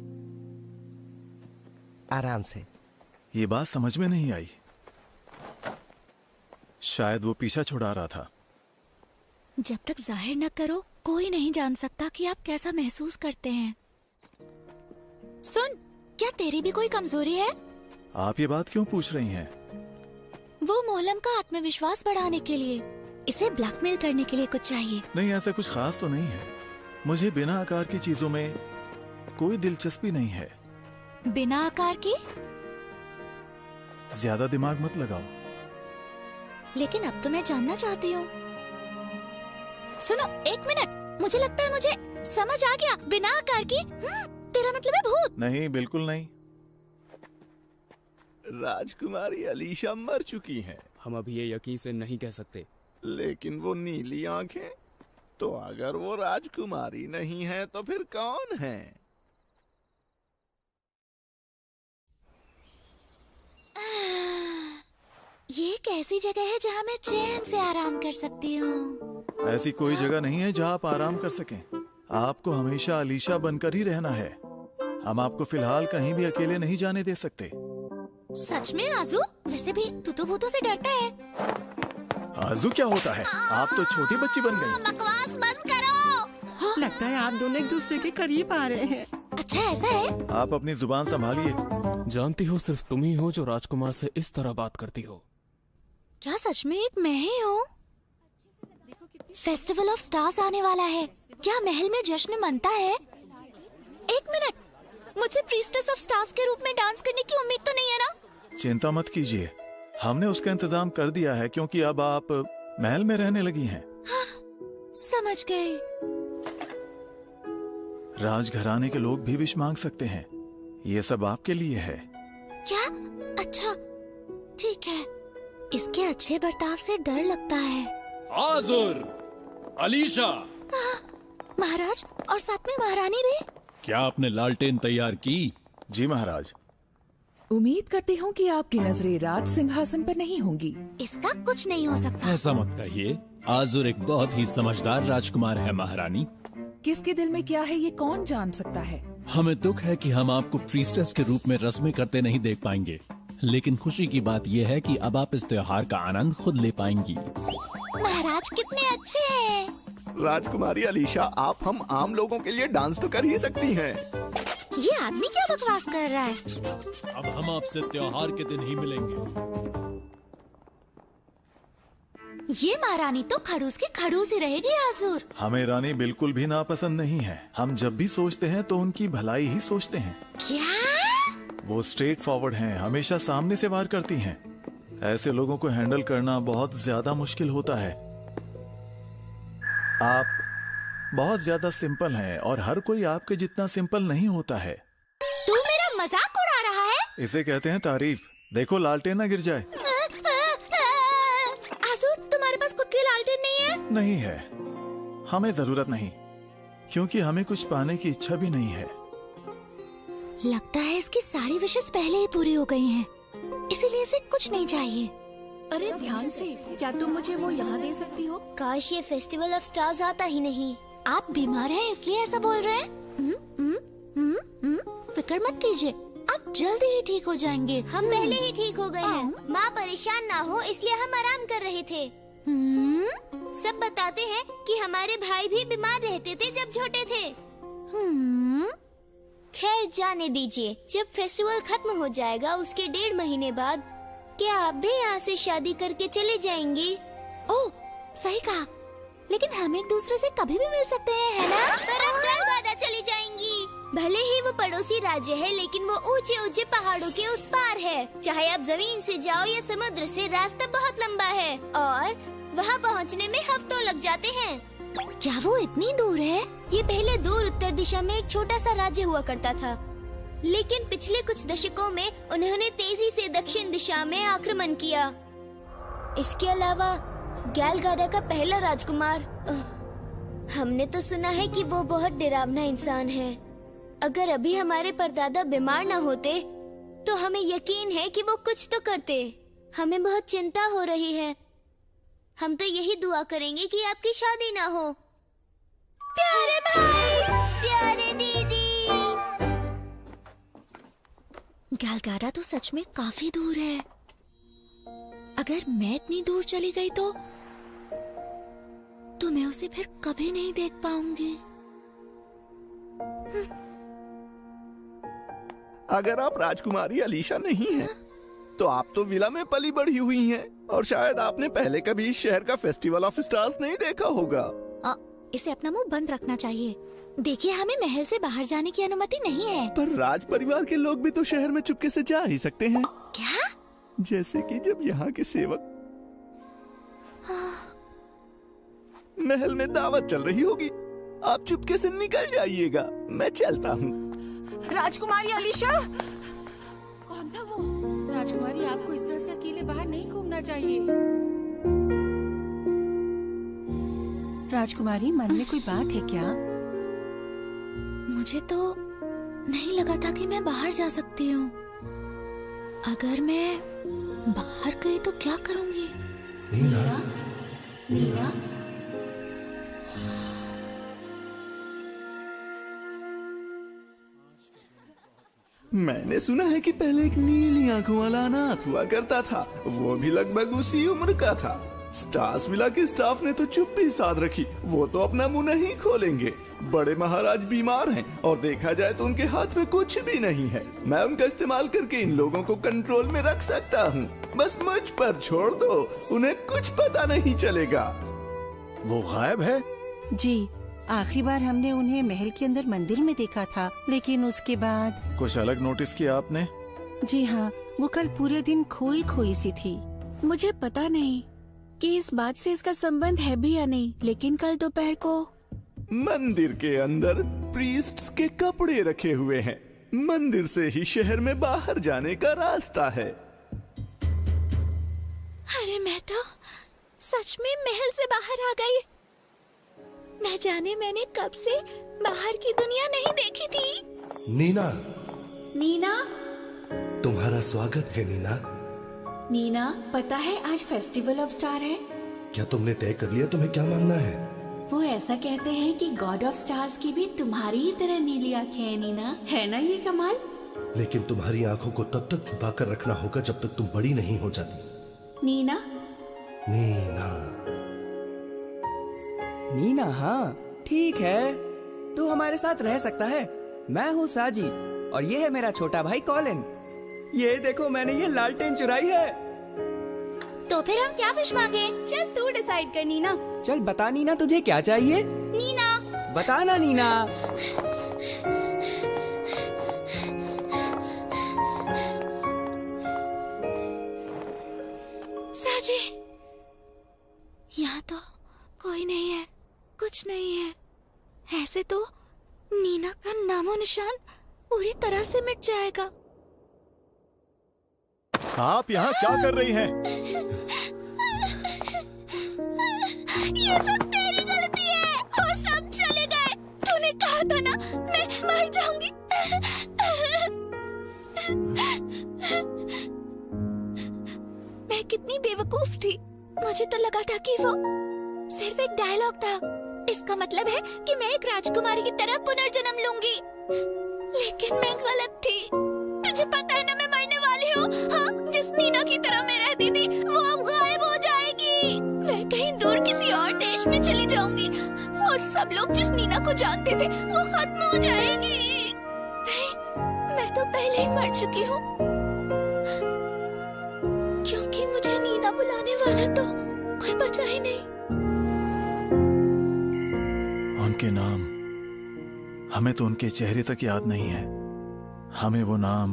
आराम से। ये बात समझ में नहीं आई। शायद वो पीछा छुड़ा रहा था। जब तक जाहिर न करो, कोई नहीं जान सकता कि आप कैसा महसूस करते हैं। सुन, क्या तेरी भी कोई कमजोरी है? आप ये बात क्यों पूछ रही हैं? वो मोहलम का आत्मविश्वास बढ़ाने के लिए, इसे ब्लैकमेल करने के लिए कुछ चाहिए। नहीं, ऐसा कुछ खास तो नहीं है। मुझे बिना आकार की चीजों में कोई दिलचस्पी नहीं है। बिना आकार की? ज्यादा दिमाग मत लगाओ। लेकिन अब तो मैं जानना चाहती हूँ। सुनो, एक मिनट, मुझे लगता है मुझे समझ आ गया। बिना आकार की? तेरा मतलब है भूत? नहीं, बिल्कुल नहीं। राजकुमारी अलीशा मर चुकी हैं। हम अभी ये यकीन से नहीं कह सकते। लेकिन वो नीली आंखें, तो अगर वो राजकुमारी नहीं है तो फिर कौन है? ये एक ऐसी जगह है जहाँ मैं चैन से आराम कर सकती हूँ। ऐसी कोई जगह नहीं है जहाँ आप आराम कर सकें। आपको हमेशा अलीशा बनकर ही रहना है। हम आपको फिलहाल कहीं भी अकेले नहीं जाने दे सकते। सच में आजू? वैसे भी तू तो भूतों से डरता है। आजू क्या होता है? आप तो छोटी बच्ची बन गई। बकवास बंद करो। लगता है आप दोनों एक दूसरे के करीब आ रहे हैं। अच्छा ऐसा है? आप अपनी जुबान संभालिए। जानती हो, सिर्फ तुम ही हो जो राजकुमार से इस तरह बात करती हो। क्या सच में एक मैं ही हूँ? फेस्टिवल ऑफ स्टार्स आने वाला है। क्या महल में जश्न मनता है? एक मिनट, मुझसे प्रीस्टेस ऑफ स्टार्स के रूप में डांस करने की उम्मीद तो नहीं है ना? चिंता मत कीजिए, हमने उसका इंतजाम कर दिया है, क्योंकि अब आप महल में रहने लगी हैं। समझ गए। राजघराने के लोग भी विश मांग सकते हैं। ये सब आपके लिए है। क्या? अच्छा, ठीक है। इसके अच्छे बर्ताव से डर लगता है। आजुर, अलीशा। महाराज, और साथ में महारानी भी। क्या आपने लालटेन तैयार की? जी महाराज। उम्मीद करती हूँ कि आपकी नजरें राज सिंहासन पर नहीं होंगी। इसका कुछ नहीं हो सकता। ऐसा मत कहिए। आजुर एक बहुत ही समझदार राजकुमार है महारानी। किसके दिल में क्या है ये कौन जान सकता है। हमें दुख है कि हम आपको प्रीस्टेस के रूप में रस्में करते नहीं देख पाएंगे, लेकिन खुशी की बात यह है कि अब आप इस त्योहार का आनंद खुद ले पाएंगी। महाराज कितने अच्छे हैं। राजकुमारी अलीशा, आप हम आम लोगों के लिए डांस तो कर ही सकती हैं। ये आदमी क्या बकवास कर रहा है? अब हम आपसे त्योहार के दिन ही मिलेंगे। ये महारानी तो खड़ूस की खड़ूस ही रहेगी आजुर। हमें रानी बिल्कुल भी नापसंद नहीं है। हम जब भी सोचते हैं तो उनकी भलाई ही सोचते हैं। क्या? वो स्ट्रेट फॉरवर्ड हैं, हमेशा सामने से वार करती हैं। ऐसे लोगों को हैंडल करना बहुत ज्यादा मुश्किल होता है। आप बहुत ज्यादा सिंपल हैं और हर कोई आपके जितना सिंपल नहीं होता है। तू मेरा मजाक उड़ा रहा है? इसे कहते हैं तारीफ। देखो लालटेन ना गिर जाए। आजुर, तुम्हारे पास खुद की लालटेन नहीं है? नहीं है, हमें जरूरत नहीं, क्योंकि हमें कुछ पाने की इच्छा भी नहीं है। लगता है इसकी सारी विशेष पहले ही पूरी हो गई हैं, इसीलिए इसे कुछ नहीं चाहिए। अरे ध्यान से, क्या तुम मुझे वो यहाँ दे सकती हो? काश ये फेस्टिवल ऑफ स्टार्स आता ही नहीं। आप बीमार हैं इसलिए ऐसा बोल रहे हैं? फिक्र मत कीजिए, आप जल्दी ही ठीक हो जाएंगे। हम पहले ही ठीक हो गए हैं। माँ परेशान ना हो इसलिए हम आराम कर रहे थे। सब बताते हैं कि हमारे भाई भी बीमार रहते थे जब छोटे थे। खैर जाने दीजिए। जब फेस्टिवल खत्म हो जाएगा उसके 1.5 महीने बाद क्या आप भी यहाँ से शादी करके चले जाएंगे? ओह, सही कहा। लेकिन हम एक दूसरे से कभी भी मिल सकते हैं, है ना? पर अब गलगादा चली जाएंगी। भले ही वो पड़ोसी राज्य है, लेकिन वो ऊंचे ऊंचे पहाड़ों के उस पार है। चाहे आप जमीन से जाओ या समुद्र से, रास्ता बहुत लंबा है और वहाँ पहुँचने में हफ्तों लग जाते हैं। क्या वो इतनी दूर है? ये पहले दूर उत्तर दिशा में एक छोटा सा राज्य हुआ करता था, लेकिन पिछले कुछ दशकों में उन्होंने तेजी से दक्षिण दिशा में आक्रमण किया। इसके अलावा गैलगाडा का पहला राजकुमार, हमने तो सुना है कि वो बहुत डरावना इंसान है। अगर अभी हमारे परदादा बीमार न होते तो हमें यकीन है कि वो कुछ तो करते। हमें बहुत चिंता हो रही है। हम तो यही दुआ करेंगे कि आपकी शादी ना हो। प्यारे भाई, प्यारे दीदी। गैलगाडा तो सच में काफी दूर है। अगर मैं इतनी दूर चली गई तो मैं उसे फिर कभी नहीं देख पाऊंगी। अगर आप राजकुमारी अलीशा नहीं हैं, तो आप तो विला में पली बढ़ी हुई हैं और शायद आपने पहले कभी इस शहर का फेस्टिवल ऑफ स्टार्स नहीं देखा होगा। इसे अपना मुंह बंद रखना चाहिए। देखिए, हमें महल से बाहर जाने की अनुमति नहीं है। पर राज परिवार के लोग भी तो शहर में चुपके से जा ही सकते हैं। क्या? जैसे कि जब यहाँ के सेवक महल में दावत चल रही होगी, आप चुपके से निकल जाइएगा। मैं चलता हूँ। राजकुमारी अलीशा, कौन था वो? राजकुमारी, आपको इस तरह से अकेले बाहर नहीं घूमना चाहिए। राजकुमारी, मन में कोई बात है क्या? मुझे तो नहीं लगा था कि मैं बाहर जा सकती हूँ। अगर मैं बाहर गई तो क्या करूँगी? नीला, नीला? मैंने सुना है कि पहले एक नीली आंखों वाला अनाथ हुआ करता था। वो भी लगभग उसी उम्र का था। स्टार्स विला के स्टाफ ने तो चुप्पी साध रखी। वो तो अपना मुंह नहीं खोलेंगे। बड़े महाराज बीमार हैं और देखा जाए तो उनके हाथ में कुछ भी नहीं है। मैं उनका इस्तेमाल करके इन लोगों को कंट्रोल में रख सकता हूँ। बस मुझ पर छोड़ दो, उन्हें कुछ पता नहीं चलेगा। वो गायब है? जी, आखिरी बार हमने उन्हें महल के अंदर मंदिर में देखा था, लेकिन उसके बाद कुछ अलग नोटिस किया आपने? जी हाँ, वो कल पूरे दिन खोई खोई सी थी। मुझे पता नहीं कि इस बात से इसका संबंध है भी या नहीं, लेकिन कल दोपहर को मंदिर के अंदर प्रीस्ट्स के कपड़े रखे हुए हैं। मंदिर से ही शहर में बाहर जाने का रास्ता है। अरे मैं तो सच में महल से बाहर आ गई। न जाने मैंने कब से बाहर की दुनिया नहीं देखी थी। नीना, नीना, तुम्हारा स्वागत है नीना। नीना, पता है आज फेस्टिवल ऑफ स्टार है। क्या तुमने तय कर लिया तुम्हें क्या मांगना है? वो ऐसा कहते हैं कि गॉड ऑफ स्टार्स की भी तुम्हारी ही तरह नीली आंखें हैं नीना, है ना ये कमाल? लेकिन तुम्हारी आंखों को तब तक छुपा कर रखना होगा जब तक तुम बड़ी नहीं हो जाती। नीना, नीना, नीना, हाँ ठीक है, तू हमारे साथ रह सकता है। मैं हूँ साजी और ये है मेरा छोटा भाई कॉलिन। ये देखो मैंने ये लालटेन चुराई है। तो फिर हम क्या विश मांगे? चल तू डिसाइड कर नीना। चल बता नीना, तुझे क्या चाहिए? नीना, बता ना नीना। साजी, यहाँ तो कोई नहीं है, कुछ नहीं है। ऐसे तो नीना का नामो निशान पूरी तरह से मिट जाएगा। आप यहाँ क्या कर रही हैं? ये सब तेरी गलती है। वो सब चले गए। तूने कहा था ना मैं मर जाऊंगी। मैं कितनी बेवकूफ थी। मुझे तो लगा था कि वो सिर्फ एक डायलॉग था। इसका मतलब है कि मैं एक राजकुमारी की तरह पुनर्जन्म लूंगी, लेकिन मैं गलत थी। तुझे पता है ना मैं मरने वाली हूँ। हाँ, जिस नीना की तरह मैं रहती थी वो अब गायब हो जाएगी। मैं कहीं दूर किसी और देश में चली जाऊंगी और सब लोग जिस नीना को जानते थे वो खत्म हो जाएगी। नहीं, मैं तो पहले ही मर चुकी हूँ, क्योंकि मुझे नीना बुलाने वाला तो कोई बचा ही नहीं। उनके नाम हमें तो उनके चेहरे तक याद नहीं है। हमें वो नाम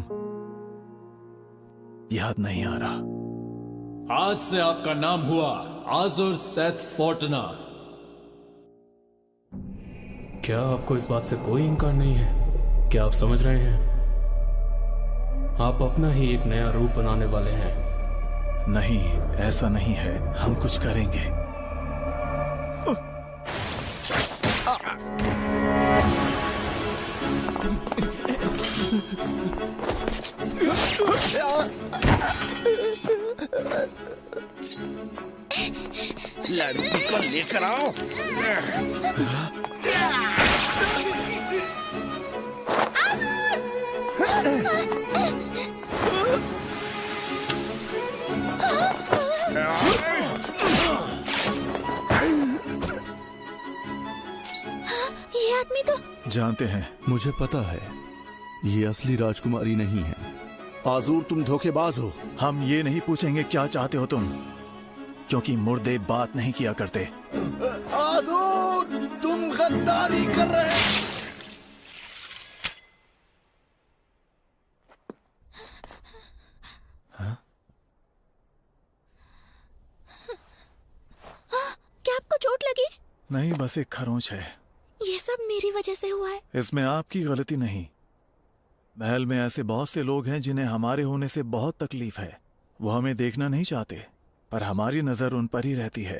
याद नहीं आ रहा। आज से आपका नाम हुआ आजुर सेथ फोर्टना। क्या आपको इस बात से कोई इनकार नहीं है? क्या आप समझ रहे हैं? आप अपना ही एक नया रूप बनाने वाले हैं। नहीं, ऐसा नहीं है। हम कुछ करेंगे। लड़की को लेकर आओ। ये आदमी तो जानते हैं। मुझे पता है ये असली राजकुमारी नहीं है। आजूर, तुम धोखेबाज हो। हम ये नहीं पूछेंगे क्या चाहते हो तुम, क्योंकि मुर्दे बात नहीं किया करते। आजूर, तुम गद्दारी कर रहे हैं। क्या आपको चोट लगी? नहीं, बस एक खरोंच है। ये सब मेरी वजह से हुआ है। इसमें आपकी गलती नहीं। महल में ऐसे बहुत से लोग हैं जिन्हें हमारे होने से बहुत तकलीफ है। वो हमें देखना नहीं चाहते, पर हमारी नजर उन पर ही रहती है।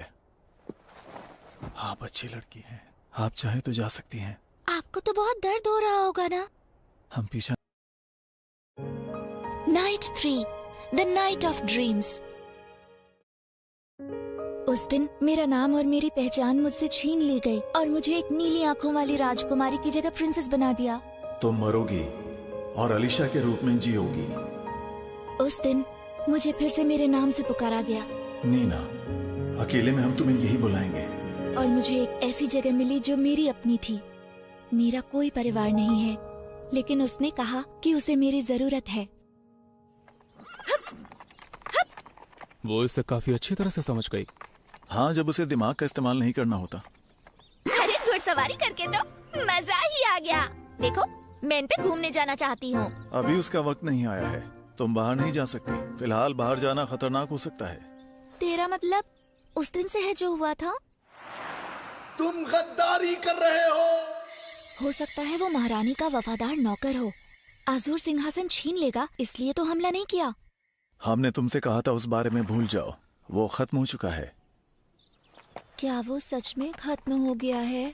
आप अच्छी लड़की हैं, आप चाहे तो जा सकती हैं। आपको तो बहुत दर्द हो रहा होगा ना? हम पीछे। Night 3, the night of dreams. उस दिन मेरा नाम और मेरी पहचान मुझसे छीन ली गई और मुझे एक नीली आंखों वाली राजकुमारी की जगह प्रिंसेस बना दिया। तुम मरोगी और अलीशा के रूप में जियोगी। उस दिन मुझे फिर से मेरे नाम से पुकारा गया। नीना, अकेले में हम तुम्हें यही बुलाएंगे। और मुझे एक ऐसी जगह मिली जो मेरी अपनी थी। मेरा कोई परिवार नहीं है, लेकिन उसने कहा कि उसे मेरी जरूरत है। वो इसे काफी अच्छी तरह से समझ गई। हाँ, जब उसे दिमाग का इस्तेमाल नहीं करना होता। अरे घुड़सवारी करके तो मजा ही आ गया। देखो, मैं इन पे घूमने जाना चाहती हूँ। अभी उसका वक्त नहीं आया है। तुम बाहर नहीं जा सकती। फिलहाल बाहर जाना खतरनाक हो सकता है। तेरा मतलब उस दिन से है जो हुआ था। तुम गद्दारी कर रहे हो सकता है वो महारानी का वफादार नौकर हो। आज़ूर सिंहासन छीन लेगा इसलिए तो हमला नहीं किया। हमने तुमसे कहा था उस बारे में भूल जाओ, वो खत्म हो चुका है। क्या वो सच में खत्म हो गया है?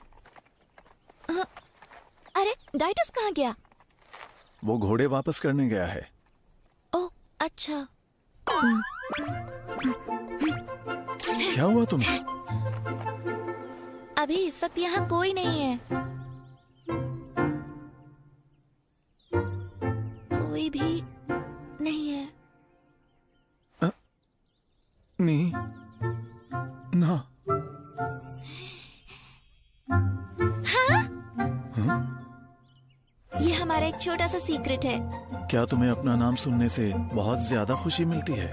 अरे डाइटस कहाँ गया? वो घोड़े वापस करने गया है। ओह अच्छा। क्या हुआ तुम्हें? अभी इस वक्त यहाँ कोई नहीं है, कोई भी नहीं है। नहीं ना। हाँ? ये हमारा एक छोटा सा सीक्रेट है। क्या तुम्हें अपना नाम सुनने से बहुत ज्यादा खुशी मिलती है?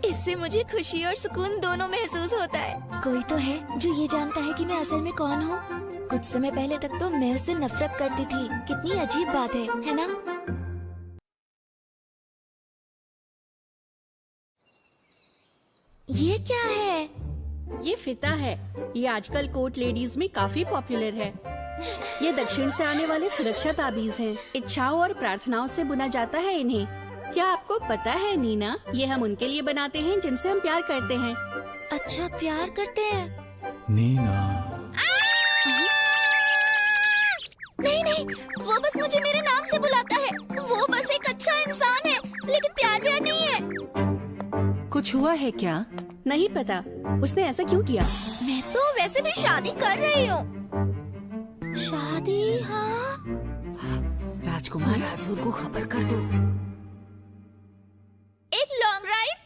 इससे मुझे खुशी और सुकून दोनों महसूस होता है। कोई तो है जो ये जानता है कि मैं असल में कौन हूँ। कुछ समय पहले तक तो मैं उससे नफरत करती थी। कितनी अजीब बात है ना? ये क्या है? ये फिता है। ये आजकल कोर्ट लेडीज में काफी पॉपुलर है। ये दक्षिण से आने वाले सुरक्षा ताबीज हैं। इच्छाओं और प्रार्थनाओं से बुना जाता है इन्हें। क्या आपको पता है नीना, ये हम उनके लिए बनाते हैं जिनसे हम प्यार करते हैं। अच्छा प्यार करते हैं? नीना। नहीं, वो बस मुझे मेरे नाम से बुलाता है। वो बस एक अच्छा इंसान है, लेकिन प्यार नहीं है। कुछ हुआ है क्या? नहीं पता, उसने ऐसा क्यों किया। मैं तो वैसे भी शादी कर रही हूँ। शादी? हाँ। राजकुमार आज़ूर को खबर कर दो। एक लॉन्ग राइड?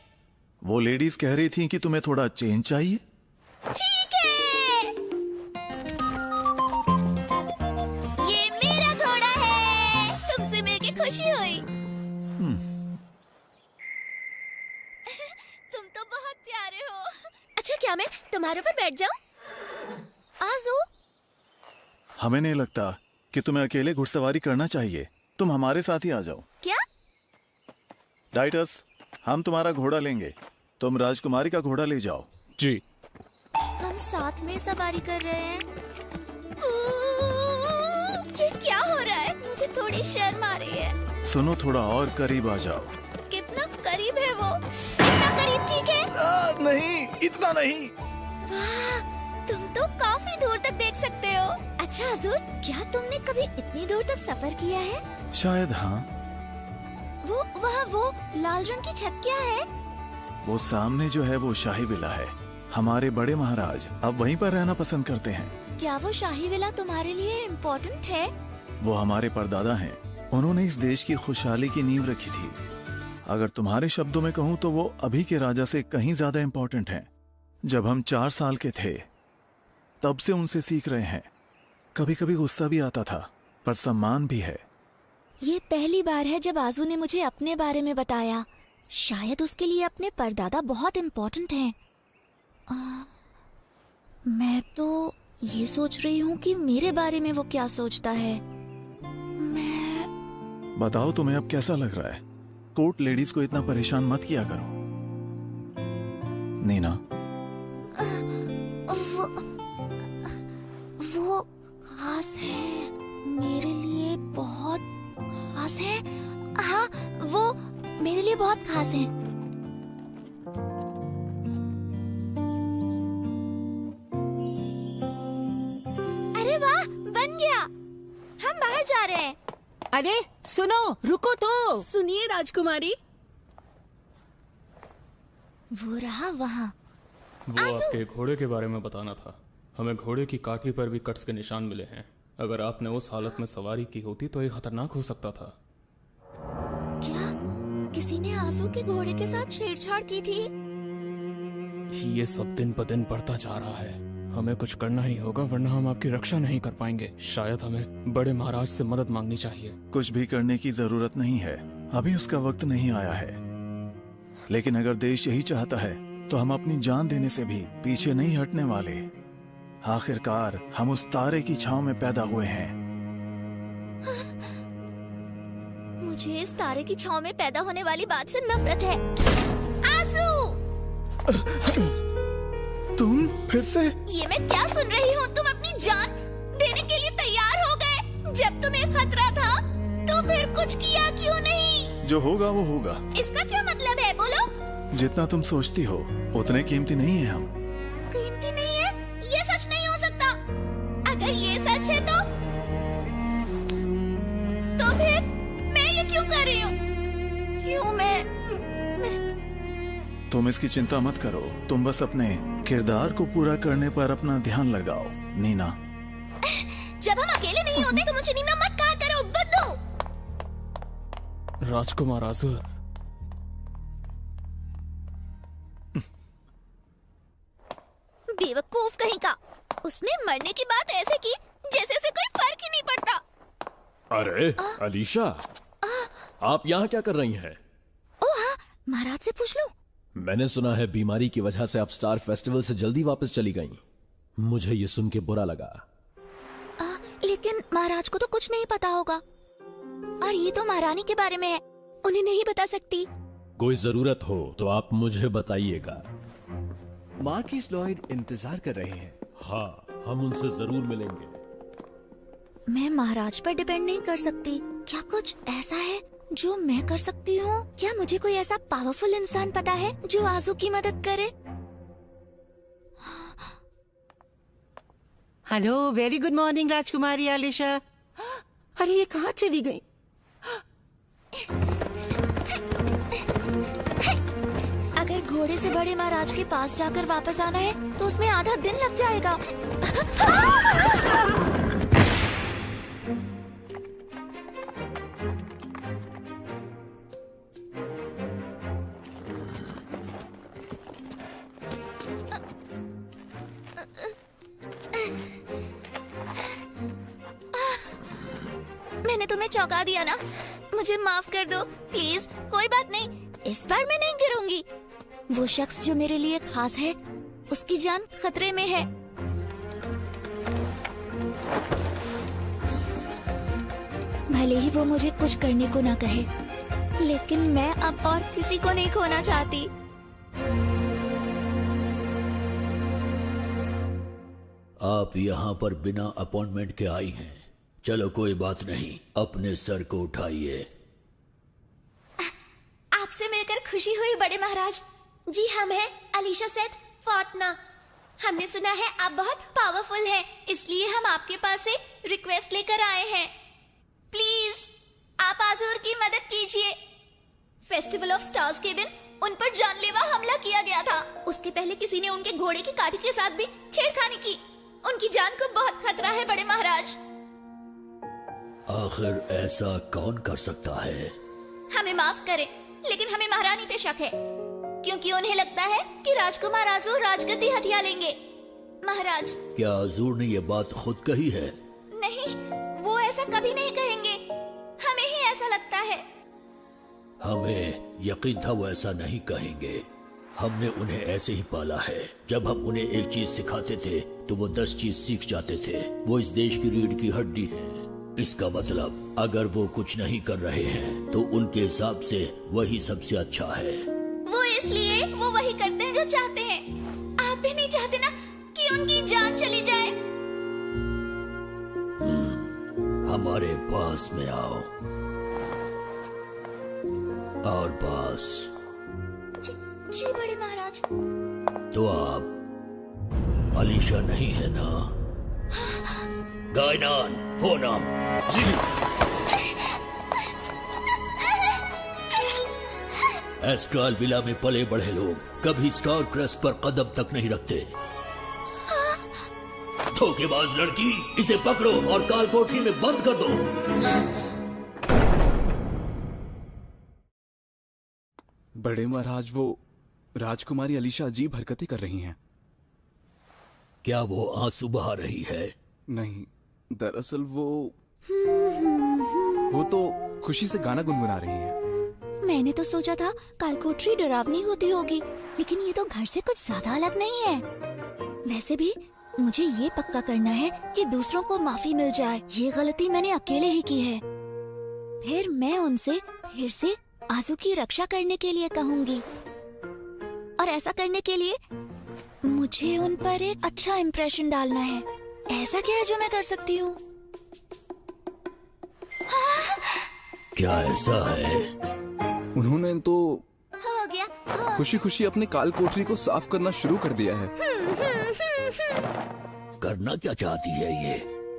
वो लेडीज कह रही थी कि तुम्हें थोड़ा चेंज चाहिए। ठीक है। ये मेरा घोड़ा है। तुमसे मिलके खुशी हुई। तुम तो बहुत प्यारे हो। अच्छा क्या मैं तुम्हारे ऊपर बैठ जाऊं? आज़ू? हमें नहीं लगता कि तुम्हें अकेले घुड़सवारी करना चाहिए। तुम हमारे साथ ही आ जाओ। क्या? डाइटस, हम तुम्हारा घोड़ा लेंगे, तुम राजकुमारी का घोड़ा ले जाओ। जी। हम साथ में सवारी कर रहे हैं। ये क्या हो रहा है? मुझे थोड़ी शर्म आ रही है। सुनो, थोड़ा और करीब आ जाओ। कितना करीब है वो? इतना करीब ठीक है? नहीं, इतना नहीं। वाह, तुम तो काफी दूर तक देख सकते हो। अच्छा आज़ूर, क्या तुमने कभी इतनी दूर तक सफर किया है? शायद हाँ। वो वहाँ वो लाल रंग की छत क्या है? वो सामने जो है वो शाही विला है। हमारे बड़े महाराज अब वहीं पर रहना पसंद करते हैं। क्या वो शाही विला तुम्हारे लिए इम्पोर्टेंट है? वो हमारे परदादा हैं। उन्होंने इस देश की खुशहाली की नींव रखी थी। अगर तुम्हारे शब्दों में कहूँ तो वो अभी के राजा से कहीं ज्यादा इम्पोर्टेंट हैं। जब हम 4 साल के थे तब से उनसे सीख रहे हैं। कभी कभी गुस्सा भी आता था, पर सम्मान भी है। ये पहली बार है जब आज़ू ने मुझे अपने बारे में बताया। शायद उसके लिए अपने परदादा बहुत इम्पोर्टेंट हैं। मैं तो ये सोच रही हूँ कि मेरे बारे में वो क्या सोचता है। बताओ तुम्हें अब कैसा लग रहा है? कोर्ट लेडीज को इतना परेशान मत किया करो। नीना, वो खास है, मेरे लिए बहुत खास है। हाँ, वो मेरे लिए बहुत खास है। अरे वाह, बन गया। हम बाहर जा रहे हैं। अरे सुनो, रुको तो। सुनिए राजकुमारी। वो रहा वहाँ। वो आपके घोड़े के बारे में बताना था। हमें घोड़े की काठी पर भी कट्स के निशान मिले हैं। अगर आपने उस हालत में सवारी की होती तो ये खतरनाक हो सकता था। क्या किसी ने आज़ू के घोड़े के साथ छेड़छाड़ की थी? ये सब दिन ब दिन बढ़ता जा रहा है। हमें कुछ करना ही होगा, वरना हम आपकी रक्षा नहीं कर पाएंगे। शायद हमें बड़े महाराज से मदद मांगनी चाहिए। कुछ भी करने की जरूरत नहीं है, अभी उसका वक्त नहीं आया है। लेकिन अगर देश यही चाहता है तो हम अपनी जान देने से भी पीछे नहीं हटने वाले। आखिरकार हम उस तारे की छांव में पैदा हुए हैं। मुझे इस तारे की छांव में पैदा होने वाली बात से नफरत है। आज़ू! तुम फिर से? ये मैं क्या सुन रही हूँ? तुम अपनी जान देने के लिए तैयार हो गए? जब तुम्हें खतरा था तो फिर कुछ किया क्यों नहीं? जो होगा वो होगा। इसका क्या मतलब है, बोलो? जितना तुम सोचती हो उतने कीमती नहीं है हम। कीमती नहीं है? ये सच नहीं हो सकता। अगर ये सच है तो फिर मैं ये क्यों कर रही हूँ? क्यों मैं? तुम इसकी चिंता मत करो, तुम बस अपने किरदार को पूरा करने पर अपना ध्यान लगाओ नीना। जब हम अकेले नहीं होते तो मुझे नीना मत कहा करो, बुद्धू। राजकुमार आजू, बेवकूफ कहीं का। उसने मरने की बात ऐसे की जैसे उसे कोई फर्क ही नहीं पड़ता। अरे अलीशा, आप यहाँ क्या कर रही हैं? ओह हाँ, महाराज से पूछ लूं? मैंने सुना है बीमारी की वजह से आप स्टार फेस्टिवल से जल्दी वापस चली गईं। मुझे ये सुन के बुरा लगा। लेकिन महाराज को तो कुछ नहीं पता होगा, और ये तो महारानी के बारे में है, उन्हें नहीं बता सकती। कोई जरूरत हो तो आप मुझे बताइएगा। मार्किस लॉयड इंतजार कर रहे हैं। हाँ, हम उनसे जरूर मिलेंगे। मैं महाराज पर डिपेंड नहीं कर सकती। क्या कुछ ऐसा है जो मैं कर सकती हूँ? क्या मुझे कोई ऐसा पावरफुल इंसान पता है जो आजू की मदद करे? हेलो, वेरी गुड मॉर्निंग राजकुमारी अलीशा। अरे ये कहाँ चली गई? अगर घोड़े से बड़े महाराज के पास जाकर वापस आना है तो उसमें आधा दिन लग जाएगा। मैंने तुम्हें चौंका दिया ना, मुझे माफ कर दो प्लीज। कोई बात नहीं, इस बार मैं नहीं गिरूंगी। वो शख्स जो मेरे लिए खास है, उसकी जान खतरे में है। भले ही वो मुझे कुछ करने को ना कहे, लेकिन मैं अब और किसी को नहीं खोना चाहती। आप यहाँ पर बिना अपॉइंटमेंट के आई हैं। चलो कोई बात नहीं, अपने सर को उठाइए। आपसे मिलकर खुशी हुई बड़े महाराज। जी, हम हैं अलीशा सेठ फाटना। हमने सुना है आप बहुत पावरफुल हैं, इसलिए हम आपके पास से रिक्वेस्ट लेकर आए हैं। प्लीज आप आजूर की मदद कीजिए। फेस्टिवल ऑफ स्टार्स के दिन उन पर जानलेवा हमला किया गया था। उसके पहले किसी ने उनके घोड़े की काठी के साथ भी छेड़खानी की। उनकी जान को बहुत खतरा है बड़े महाराज। आखिर ऐसा कौन कर सकता है? हमें माफ करें, लेकिन हमें महारानी पे शक है, क्योंकि उन्हें लगता है कि राजकुमार आजू राजगद्दी हथिया लेंगे। महाराज, क्या आजूर ने ये बात खुद कही है? नहीं, वो ऐसा कभी नहीं कहेंगे। हमें ही ऐसा लगता है। हमें यकीन था वो ऐसा नहीं कहेंगे। हमने उन्हें ऐसे ही पाला है। जब हम उन्हें एक चीज सिखाते थे तो वो 10 चीज सीख जाते थे। वो इस देश की रीढ़ की हड्डी है। इसका मतलब अगर वो कुछ नहीं कर रहे हैं तो उनके हिसाब से वही सबसे अच्छा है। वो इसलिए वो वही करते हैं जो चाहते हैं। आप भी नहीं चाहते ना कि उनकी जान चली जाए? हमारे पास में आओ। और पास। जी बड़े महाराज। तो आप अलीशा नहीं है ना? गायनान, फोनम। जी। एस्ट्राल विला में पले बढ़े लोग कभी स्टार क्रेस्ट पर कदम तक नहीं रखते। धोखेबाज लड़की, इसे पकड़ो और काल कोठरी में बंद कर दो। बड़े महाराज, वो राजकुमारी अलीशा अजीब हरकतें कर रही हैं। क्या वो आंसू बहा रही है? नहीं, दरअसल वो तो खुशी से गाना गुनगुना रही हैं। मैंने तो सोचा था कालकोठरी डरावनी होती होगी, लेकिन ये तो घर से कुछ ज्यादा अलग नहीं है। वैसे भी मुझे ये पक्का करना है कि दूसरों को माफी मिल जाए। ये गलती मैंने अकेले ही की है। फिर मैं उनसे फिर से आजू की रक्षा करने के लिए कहूंगी। और ऐसा करने के लिए मुझे उन पर एक अच्छा इम्प्रेशन डालना है। ऐसा क्या है जो मैं कर सकती हूँ? क्या ऐसा है? उन्होंने तो हो गया। खुशी खुशी अपने काल कोठरी को साफ करना शुरू कर दिया है। करना क्या चाहती है ये?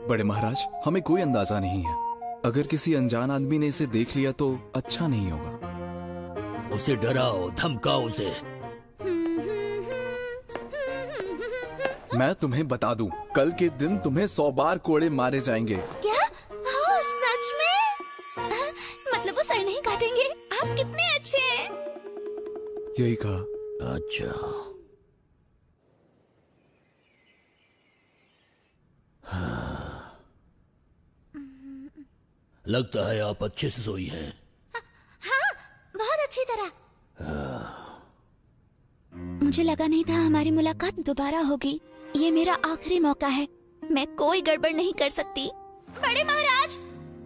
बड़े महाराज, हमें कोई अंदाजा नहीं है। अगर किसी अनजान आदमी ने इसे देख लिया तो अच्छा नहीं होगा। उसे डराओ, धमकाओ उसे। मैं तुम्हें बता दूं, कल के दिन तुम्हें 100 बार कोड़े मारे जाएंगे। क्या? हो, सच में? मतलब वो सर नहीं काटेंगे? आप कितने अच्छे हैं। यही कहा। अच्छा, हाँ। लगता है आप अच्छे से सोई हैं। हाँ, बहुत अच्छी तरह। मुझे लगा नहीं था हमारी मुलाकात दोबारा होगी। ये मेरा आखिरी मौका है। मैं कोई गड़बड़ नहीं कर सकती। बड़े महाराज,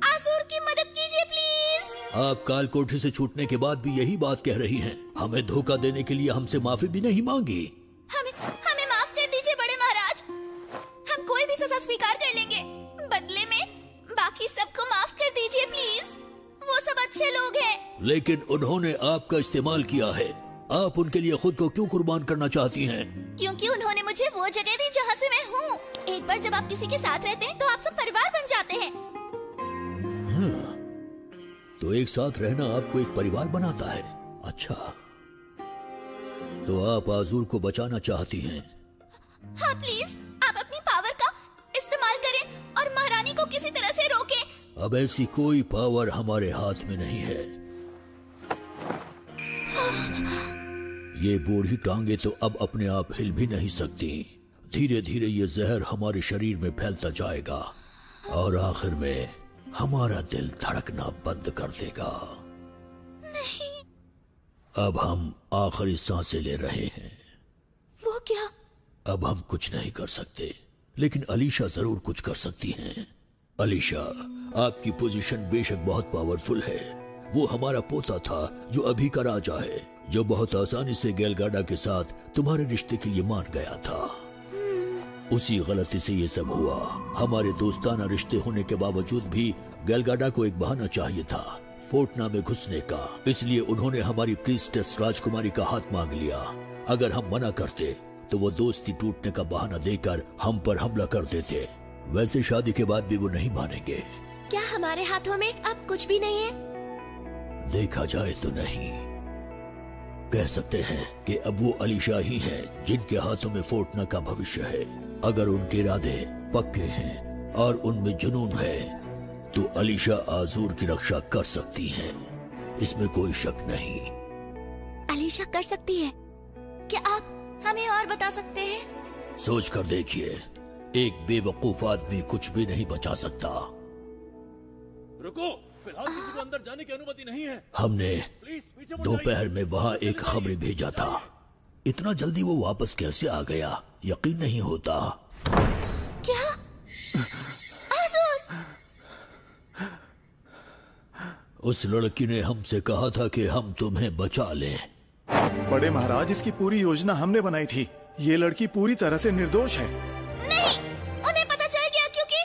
आसुर की मदद कीजिए प्लीज। आप काल कोठरी से छूटने के बाद भी यही बात कह रही हैं। हमें धोखा देने के लिए हमसे माफी भी नहीं मांगी। हमें माफ कर दीजिए बड़े महाराज। हम कोई भी सजा स्वीकार कर लेंगे। बदले में बाकी सबको माफ कर दीजिए प्लीज। वो सब अच्छे लोग हैं। लेकिन उन्होंने आपका इस्तेमाल किया है। आप उनके लिए खुद को क्यों कुर्बान करना चाहती हैं? क्योंकि उन्होंने मुझे वो जगह दी जहाँ से मैं हूँ। एक बार जब आप किसी के साथ रहते हैं तो आप सब परिवार बन जाते हैं। तो एक साथ रहना आपको एक परिवार बनाता है। अच्छा, तो आप आज़ूर को बचाना चाहती हैं? हाँ प्लीज, आप अपनी पावर का इस्तेमाल करें और महारानी को किसी तरह से रोकें। अब ऐसी कोई पावर हमारे हाथ में नहीं है। ये बूढ़ी टांगे तो अब अपने आप हिल भी नहीं सकती। धीरे धीरे ये जहर हमारे शरीर में फैलता जाएगा और आखिर में हमारा दिल धड़कना बंद कर देगा। नहीं। अब हम आखिरी सांसें ले रहे हैं। वो क्या? अब हम कुछ नहीं कर सकते, लेकिन अलीशा जरूर कुछ कर सकती हैं। अलीशा, आपकी पोजीशन बेशक बहुत पावरफुल है। वो हमारा पोता था जो अभी का राजा है, जो बहुत आसानी से गैलगाडा के साथ तुम्हारे रिश्ते के लिए मान गया था। उसी गलती से ये सब हुआ। हमारे दोस्ताना रिश्ते होने के बावजूद भी गैलगाडा को एक बहाना चाहिए था फोर्टना में घुसने का। इसलिए उन्होंने हमारी प्रीस्टेस राजकुमारी का हाथ मांग लिया। अगर हम मना करते तो वो दोस्ती टूटने का बहाना देकर हम पर हमला कर देते। वैसे शादी के बाद भी वो नहीं मानेंगे। क्या हमारे हाथों में अब कुछ भी नहीं है? देखा जाए तो नहीं। कह सकते हैं कि अब वो अलीशा ही हैं जिनके हाथों में फोर्टना का भविष्य है। अगर उनके इरादे पक्के हैं और उनमें जुनून है तो अलीशा आज़ूर की रक्षा कर सकती हैं। इसमें कोई शक नहीं। अलीशा कर सकती है? क्या आप हमें और बता सकते हैं? सोच कर देखिए, एक बेवकूफ आदमी कुछ भी नहीं बचा सकता। रुको, फिलहाल किसी को अंदर जाने की अनुमति नहीं है। हमने दोपहर में वहाँ एक खबर भेजा था। इतना जल्दी वो वापस कैसे आ गया, यकीन नहीं होता। क्या? आज़ूर! उस लड़की ने हमसे कहा था कि हम तुम्हें बचा लें। बड़े महाराज, इसकी पूरी योजना हमने बनाई थी। ये लड़की पूरी तरह से निर्दोष है। नहीं, उन्हें पता चल गया क्योंकि...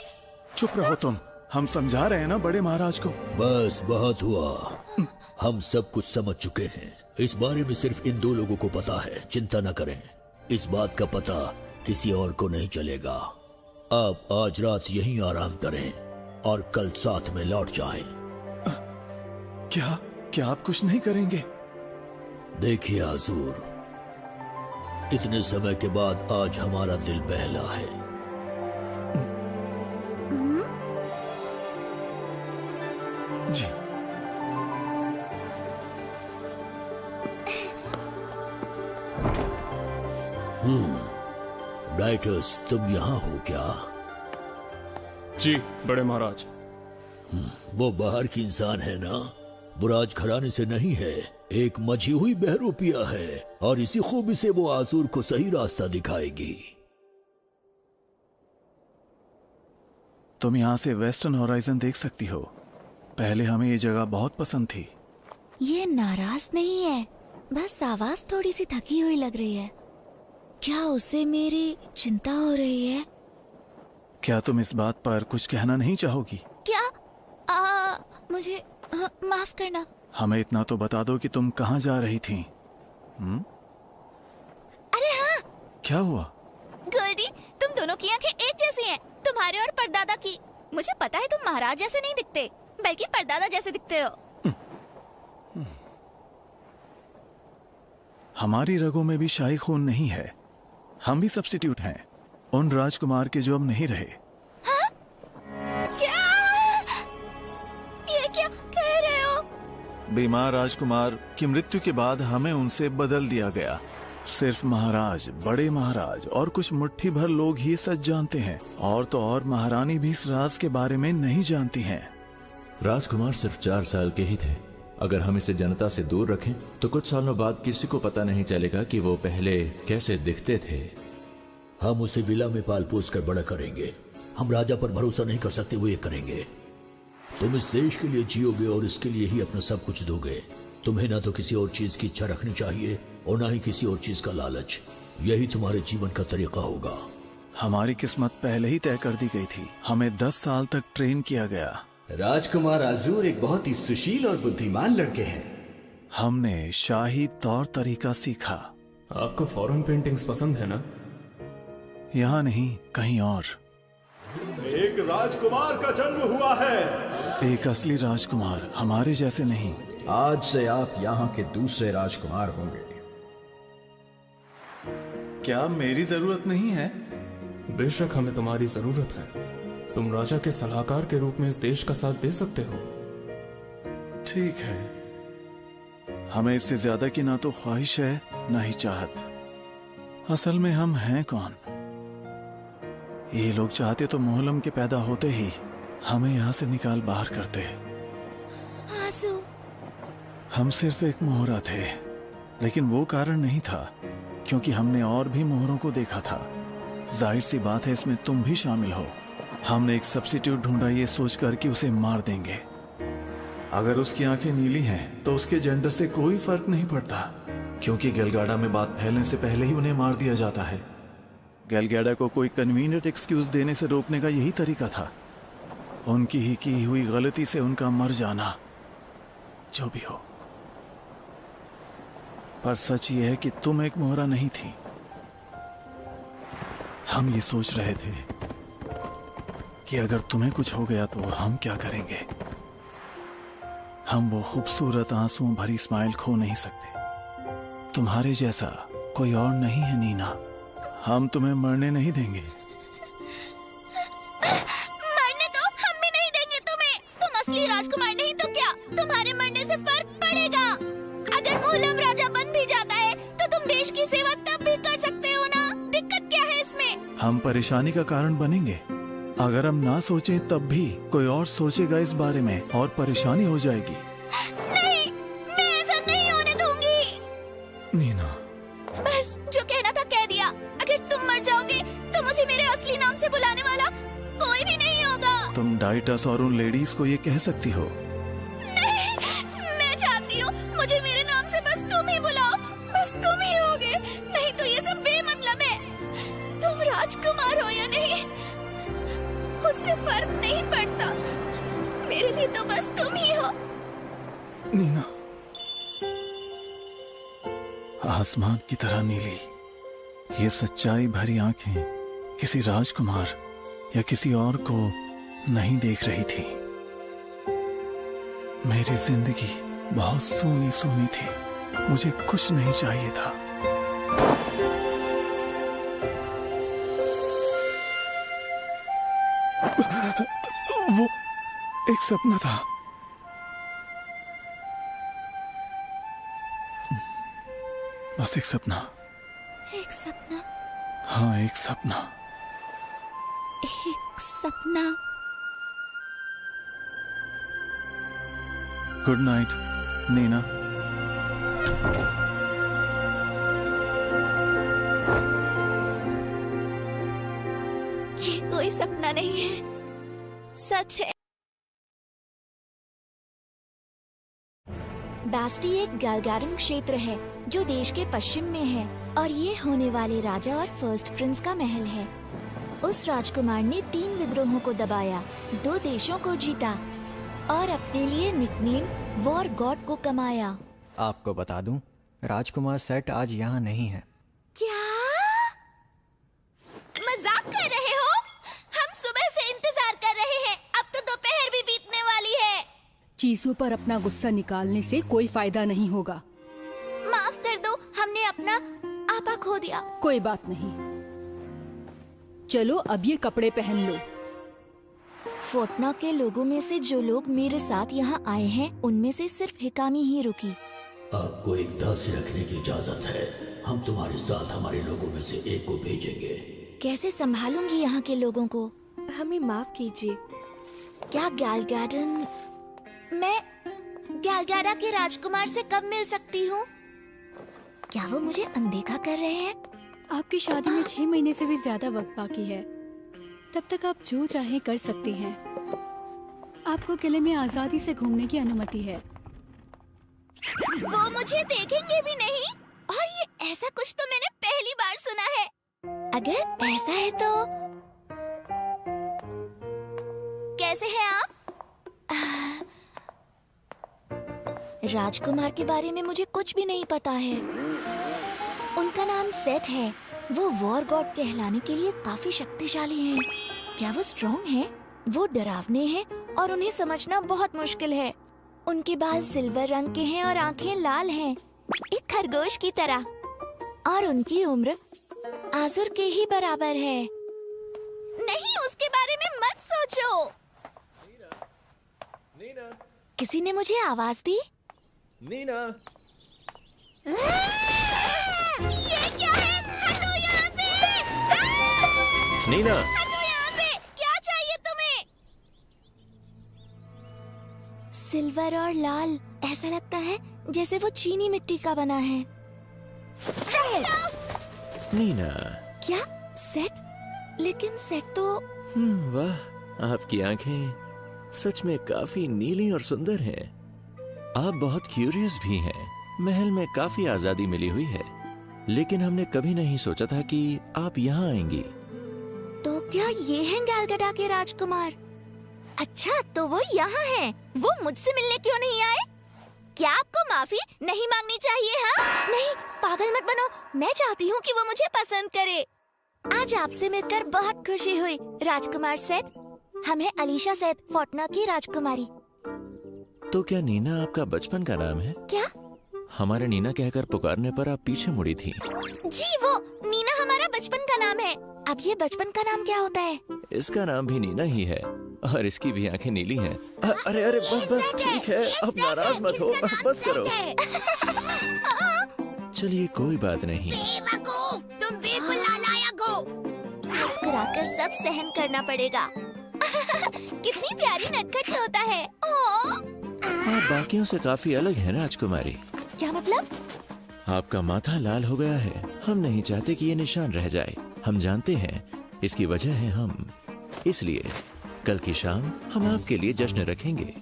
चुप रहो तुम। हम समझा रहे हैं ना बड़े महाराज को। बस बहुत हुआ। हम सब कुछ समझ चुके हैं। इस बारे में सिर्फ इन दो लोगों को पता है। चिंता न करें, इस बात का पता किसी और को नहीं चलेगा। आप आज रात यहीं आराम करें और कल साथ में लौट जाएं। क्या आप कुछ नहीं करेंगे? देखिए आज़ूर, इतने समय के बाद आज हमारा दिल बहला है। जी। डाइटस, तुम यहाँ हो क्या? जी बड़े महाराज। वो बाहर की इंसान है ना? वो राजघराने से नहीं है, एक मजी हुई बहरूपिया है और इसी खूबी से वो आज़ूर को सही रास्ता दिखाएगी। तुम यहाँ से वेस्टर्न होराइजन देख सकती हो। पहले हमें ये जगह बहुत पसंद थी। ये नाराज नहीं है। बस आवाज थोड़ी सी थकी हुई लग रही है। क्या उसे मेरी चिंता हो रही है? क्या तुम इस बात पर कुछ कहना नहीं चाहोगी? क्या? मुझे माफ करना। हमें इतना तो बता दो कि तुम कहाँ जा रही थी। अरे हाँ, क्या हुआ? गोल्डी, तुम दोनों की आंखें एक जैसी हैं, तुम्हारे और परदादा की। मुझे पता है तुम महाराज जैसे नहीं दिखते, बल्कि परदादा जैसे दिखते हो। हमारी रगों में भी शाही खून नहीं है, हम भी सब्स्टिट्यूट हैं उन राजकुमार के जो अब नहीं रहे। हाँ? क्या? ये क्या कह रहे हो? बीमार राजकुमार की मृत्यु के बाद हमें उनसे बदल दिया गया। सिर्फ महाराज, बड़े महाराज और कुछ मुट्ठी भर लोग ही सच जानते हैं, और तो और महारानी भी इस राज के बारे में नहीं जानती हैं। राजकुमार सिर्फ 4 साल के ही थे। अगर हम इसे जनता से दूर रखें तो कुछ सालों बाद किसी को पता नहीं चलेगा कि वो पहले कैसे दिखते थे। हम उसे विला में पाल पोस कर बड़ा करेंगे। हम राजा पर भरोसा नहीं कर सकते, वो ये करेंगे। तुम इस देश के लिए जियोगे और इसके लिए ही अपना सब कुछ दोगे। तुम्हें ना तो किसी और चीज की इच्छा रखनी चाहिए और ना ही किसी और चीज का लालच। यही तुम्हारे जीवन का तरीका होगा। हमारी किस्मत पहले ही तय कर दी गई थी। हमें 10 साल तक ट्रेन किया गया। राजकुमार आजूर एक बहुत ही सुशील और बुद्धिमान लड़के हैं। हमने शाही तौर तरीका सीखा। आपको फॉरेन पेंटिंग्स पसंद है ना? यहाँ नहीं, कहीं और। एक राजकुमार का जन्म हुआ है। एक असली राजकुमार, हमारे जैसे नहीं। आज से आप यहाँ के दूसरे राजकुमार होंगे। क्या मेरी जरूरत नहीं है? बेशक हमें तुम्हारी जरूरत है। तुम राजा के सलाहकार के रूप में इस देश का साथ दे सकते हो। ठीक है, हमें इससे ज्यादा की ना तो ख्वाहिश है ना ही चाहत। असल में हम हैं कौन? ये लोग चाहते तो मोहल्लम के पैदा होते ही हमें यहाँ से निकाल बाहर करते। आंसू। हम सिर्फ एक मोहरा थे, लेकिन वो कारण नहीं था, क्योंकि हमने और भी मोहरों को देखा था। जाहिर सी बात है इसमें तुम भी शामिल हो। हमने एक सब्स्टिट्यूट ढूंढा ये सोचकर कि उसे मार देंगे। अगर उसकी आंखें नीली हैं तो उसके जेंडर से कोई फर्क नहीं पड़ता, क्योंकि गैलगाडा में बात फैलने से पहले ही उन्हें मार दिया जाता है। गैलगाडा को कोई कन्वीनियंट एक्सक्यूज देने से रोकने का यही तरीका था। उनकी ही की हुई गलती से उनका मर जाना, जो भी हो। पर सच ये है कि तुम एक मोहरा नहीं थी। हम ये सोच रहे थे कि अगर तुम्हें कुछ हो गया तो हम क्या करेंगे। हम वो खूबसूरत आंसुओं भरी स्माइल खो नहीं सकते। तुम्हारे जैसा कोई और नहीं है नीना। हम तुम्हें मरने नहीं देंगे। मरने तो हम भी नहीं देंगे तुम्हें। तुम असली राजकुमार नहीं तो क्या, तुम्हारे मरने से फर्क पड़ेगा। अगर मोहल्लम राजा बन भी जाता है तो तुम देश की सेवा तब भी कर सकते हो ना। दिक्कत क्या है इसमें? हम परेशानी का कारण बनेंगे। अगर हम ना सोचें तब भी कोई और सोचेगा इस बारे में और परेशानी हो जाएगी। नहीं, मैं ऐसा नहीं होने दूंगी। नीना, बस जो कहना था कह दिया। अगर तुम मर जाओगे तो मुझे मेरे असली नाम से बुलाने वाला कोई भी नहीं होगा। तुम डाइटस और उन लेडीज को ये कह सकती हो। नहीं, मैं चाहती हूँ मुझे मेरे नाम से बस तुम ही बुलाओ। बस तुम ही होगे, नहीं तो ये सब बेमतलब है। तुम राजकुमार हो या नहीं उससे फर्क नहीं पड़ता। मेरे लिए तो बस तुम ही हो। नीना, आसमान की तरह नीली ये सच्चाई भरी आंखें किसी राजकुमार या किसी और को नहीं देख रही थी। मेरी जिंदगी बहुत सूनी सूनी थी। मुझे कुछ नहीं चाहिए था। वो एक सपना था। बस एक सपना। एक सपना? हाँ, एक सपना। एक सपना। Good night Neena. ये कोई सपना नहीं है, सच है। बास्टी एक गैलगैरन क्षेत्र है जो देश के पश्चिम में है और ये होने वाले राजा और फर्स्ट प्रिंस का महल है। उस राजकुमार ने 3 विद्रोहों को दबाया, 2 देशों को जीता और अपने लिए निकनेम वॉर गॉड को कमाया। आपको बता दूं, राजकुमार सेट आज यहाँ नहीं है। क्या मजाक कर रहे हो? हम सुबह से इंतजार कर रहे हैं, अब तो दोपहर भी बीतने वाली है। चीजों पर अपना गुस्सा निकालने से कोई फायदा नहीं होगा। माफ कर दो, हमने अपना आपा खो दिया। कोई बात नहीं, चलो अब ये कपड़े पहन लो। फोर्टना के लोगों में से जो लोग मेरे साथ यहाँ आए हैं, उनमें से सिर्फ हिकामी ही रुकी। आपको एक दासी रखने की इजाजत है। हम तुम्हारे साथ हमारे लोगों में से एक को भेजेंगे। कैसे संभालूंगी यहाँ के लोगों को? हमें माफ कीजिए। क्या गैलगैरन? मैं गैलगैरा के राजकुमार से कब मिल सकती हूँ? क्या वो मुझे अनदेखा कर रहे हैं? आपकी शादी में 6 महीने से भी ज्यादा वक्त बाकी है। तब तक आप जो चाहे कर सकती हैं। आपको किले में आजादी से घूमने की अनुमति है। वो मुझे देखेंगे भी नहीं, और ये ऐसा कुछ तो मैंने पहली बार सुना है। अगर ऐसा है तो कैसे हैं आप? राजकुमार के बारे में मुझे कुछ भी नहीं पता है। उनका नाम सेट है। वो वॉर गॉड कहलाने के लिए काफी शक्तिशाली हैं। क्या वो स्ट्रॉन्ग हैं? वो डरावने हैं और उन्हें समझना बहुत मुश्किल है। उनके बाल सिल्वर रंग के हैं और आंखें लाल हैं, एक खरगोश की तरह। और उनकी उम्र आजुर के ही बराबर है। नहीं, उसके बारे में मत सोचो। नीना, किसी ने मुझे आवाज दी। नीना, ये क्या है? हटो यहाँ से! नीना, हटो यहाँ से! क्या चाहिए तुम्हें? सिल्वर और लाल, ऐसा लगता है जैसे वो चीनी मिट्टी का बना है। नीना। क्या सेट? लेकिन सेट तो वाह, आपकी आंखें सच में काफी नीली और सुंदर हैं। आप बहुत क्यूरियस भी हैं। महल में काफी आजादी मिली हुई है, लेकिन हमने कभी नहीं सोचा था कि आप यहाँ आएंगी। तो क्या ये हैं गैलगैडा के राजकुमार? अच्छा, तो वो यहाँ हैं। वो मुझसे मिलने क्यों नहीं आए? क्या आपको माफी नहीं मांगनी चाहिए? हाँ? नहीं, पागल मत बनो। मैं चाहती हूँ कि वो मुझे पसंद करे। आज आपसे मिलकर बहुत खुशी हुई, राजकुमार सेट। हम हैं अलीशा सेट, फोर्टना की राजकुमारी। तो क्या नीना आपका बचपन का नाम है? क्या? हमारे नीना कहकर पुकारने पर आप पीछे मुड़ी थी। जी, वो नीना हमारा बचपन का नाम है। अब ये बचपन का नाम क्या होता है? इसका नाम भी नीना ही है और इसकी भी आंखें नीली हैं। अरे अरे बस बस, ठीक है, अब नाराज मत हो, बस करो। चलिए कोई बात नहीं। बेवकूफ, तुम बिल्कुल नालायक हो। मुस्कुराकर सब सहन करना पड़ेगा। कितनी प्यारी नटखट होता है। आप बाकियों से काफी अलग हैं राजकुमारी। क्या मतलब? आपका माथा लाल हो गया है। हम नहीं चाहते कि ये निशान रह जाए। हम जानते हैं इसकी वजह है हम। इसलिए कल की शाम हम आपके लिए जश्न रखेंगे।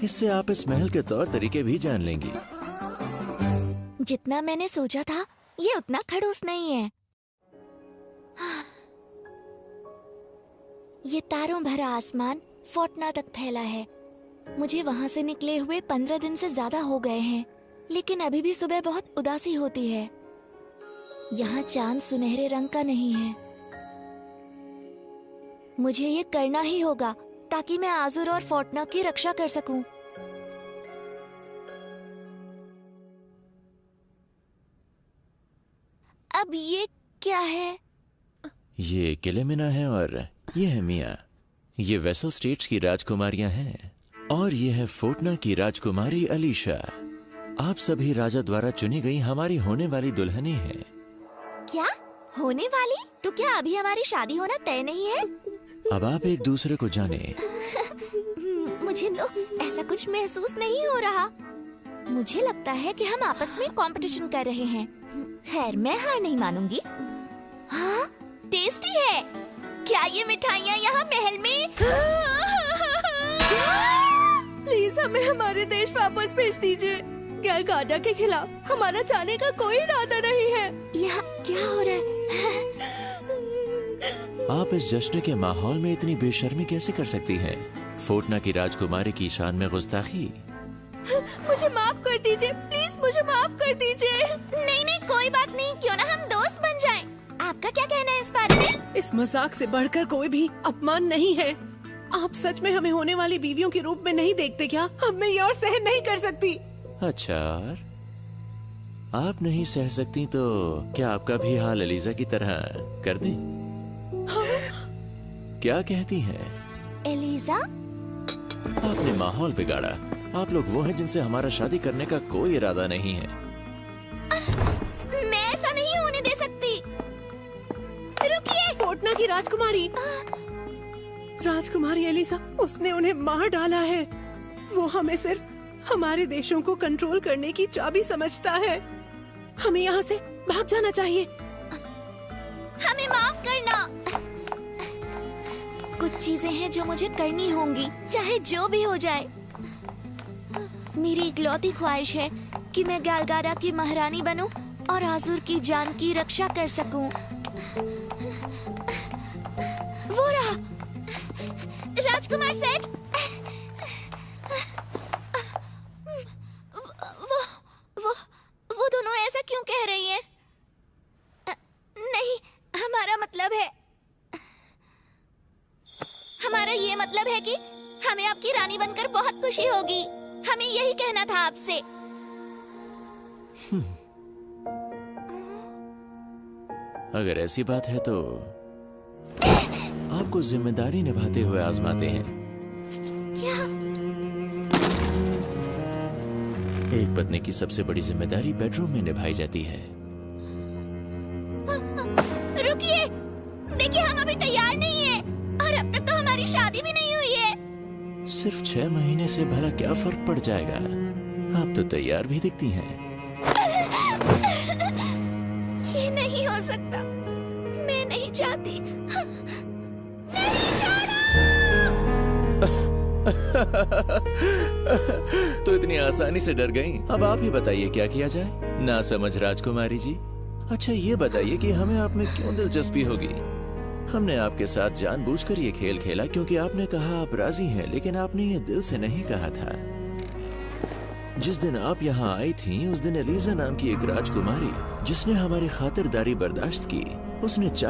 इससे आप इस महल के तौर तरीके भी जान लेंगी। जितना मैंने सोचा था, ये उतना खड़ूस नहीं है। ये तारों भरा आसमान फोर्टना तक फैला है। मुझे वहाँ से निकले हुए 15 दिन से ज्यादा हो गए हैं, लेकिन अभी भी सुबह बहुत उदासी होती है। यहाँ चांद सुनहरे रंग का नहीं है। मुझे ये करना ही होगा ताकि मैं आजुर और फोर्टना की रक्षा कर सकूं। अब ये क्या है? ये किलेमिना है और ये है मिया। ये वेसल स्टेट्स की राजकुमारियां हैं और ये है फोर्टना की राजकुमारी अलीशा। आप सभी राजा द्वारा चुनी गई हमारी होने वाली दुल्हनी है। क्या होने वाली? तो क्या अभी हमारी शादी होना तय नहीं है? अब आप एक दूसरे को जाने। मुझे तो ऐसा कुछ महसूस नहीं हो रहा। मुझे लगता है कि हम आपस में कंपटीशन कर रहे हैं। खैर, मैं हार नहीं मानूंगी। हाँ, टेस्टी है। क्या ये मिठाइयाँ यहाँ महल में? प्लीज हमें हमारे देश वापस भेज दीजिए। गैलगाडा के खिलाफ हमारा जाने का कोई इरादा नहीं है। यहाँ क्या हो रहा है? आप इस जश्न के माहौल में इतनी बेशर्मी कैसे कर सकती हैं? फोर्टना की राजकुमारी की शान में गुस्ताखी। मुझे माफ कर दीजिए, प्लीज मुझे माफ कर दीजिए। नहीं नहीं कोई बात नहीं, क्यों ना हम दोस्त बन जाएं। आपका क्या कहना है इस बारे में? इस मजाक से बढ़कर कोई भी अपमान नहीं है। आप सच में हमें होने वाली बीवियों के रूप में नहीं देखते क्या? अब मैं ये और सहन नहीं कर सकती। अच्छा, आप नहीं सह सकती तो क्या आपका भी हाल एलिजा की तरह कर दें? क्या कहती हैं? एलिजा? आपने माहौल बिगाड़ा। आप लोग वो हैं जिनसे हमारा शादी करने का कोई इरादा नहीं है। मैं ऐसा नहीं होने दे सकती। रुकिए। फोर्टना की राजकुमारी एलिसा, उसने उन्हें मार डाला है। वो हमें सिर्फ हमारे देशों को कंट्रोल करने की चाबी समझता है। हमें यहाँ से भाग जाना चाहिए। हमें माफ करना। कुछ चीजें हैं जो मुझे करनी होंगी, चाहे जो भी हो जाए। मेरी इकलौती ख्वाहिश है कि मैं गैलगाडा की महारानी बनूं और आजुर की जान की रक्षा कर सकूं। वो रहा, राजकुमार सेठ। वो दोनों ऐसा क्यों कह रही हैं? नहीं, हमारा ये मतलब है कि हमें आपकी रानी बनकर बहुत खुशी होगी। हमें यही कहना था आपसे। अगर ऐसी बात है तो आपको जिम्मेदारी निभाते हुए आजमाते हैं। क्या? एक पत्नी की सबसे बड़ी जिम्मेदारी बेडरूम में निभाई जाती है। रुकिए, देखिए हम अभी तैयार नहीं हैं और अब तक तो हमारी शादी भी नहीं हुई है। सिर्फ 6 महीने से भला क्या फर्क पड़ जाएगा? आप तो तैयार भी दिखती हैं। ये नहीं हो सकता, मैं नहीं चाहती। नहीं छोड़ो। तो इतनी आसानी से डर गईं? अब आप ही बताइए क्या किया जाए? ना समझ राजकुमारी जी। अच्छा ये बताइए कि हमें आप में क्यों दिलचस्पी होगी? हमने आपके साथ जानबूझकर ये खेल खेला क्योंकि आपने कहा आप राजी हैं, लेकिन आपने ये दिल से नहीं कहा था। जिस दिन आप यहाँ आई थीं, उस दिन एलिजा नाम की एक राजकुमारी जिसने हमारी खातिरदारी बर्दाश्त की, उसने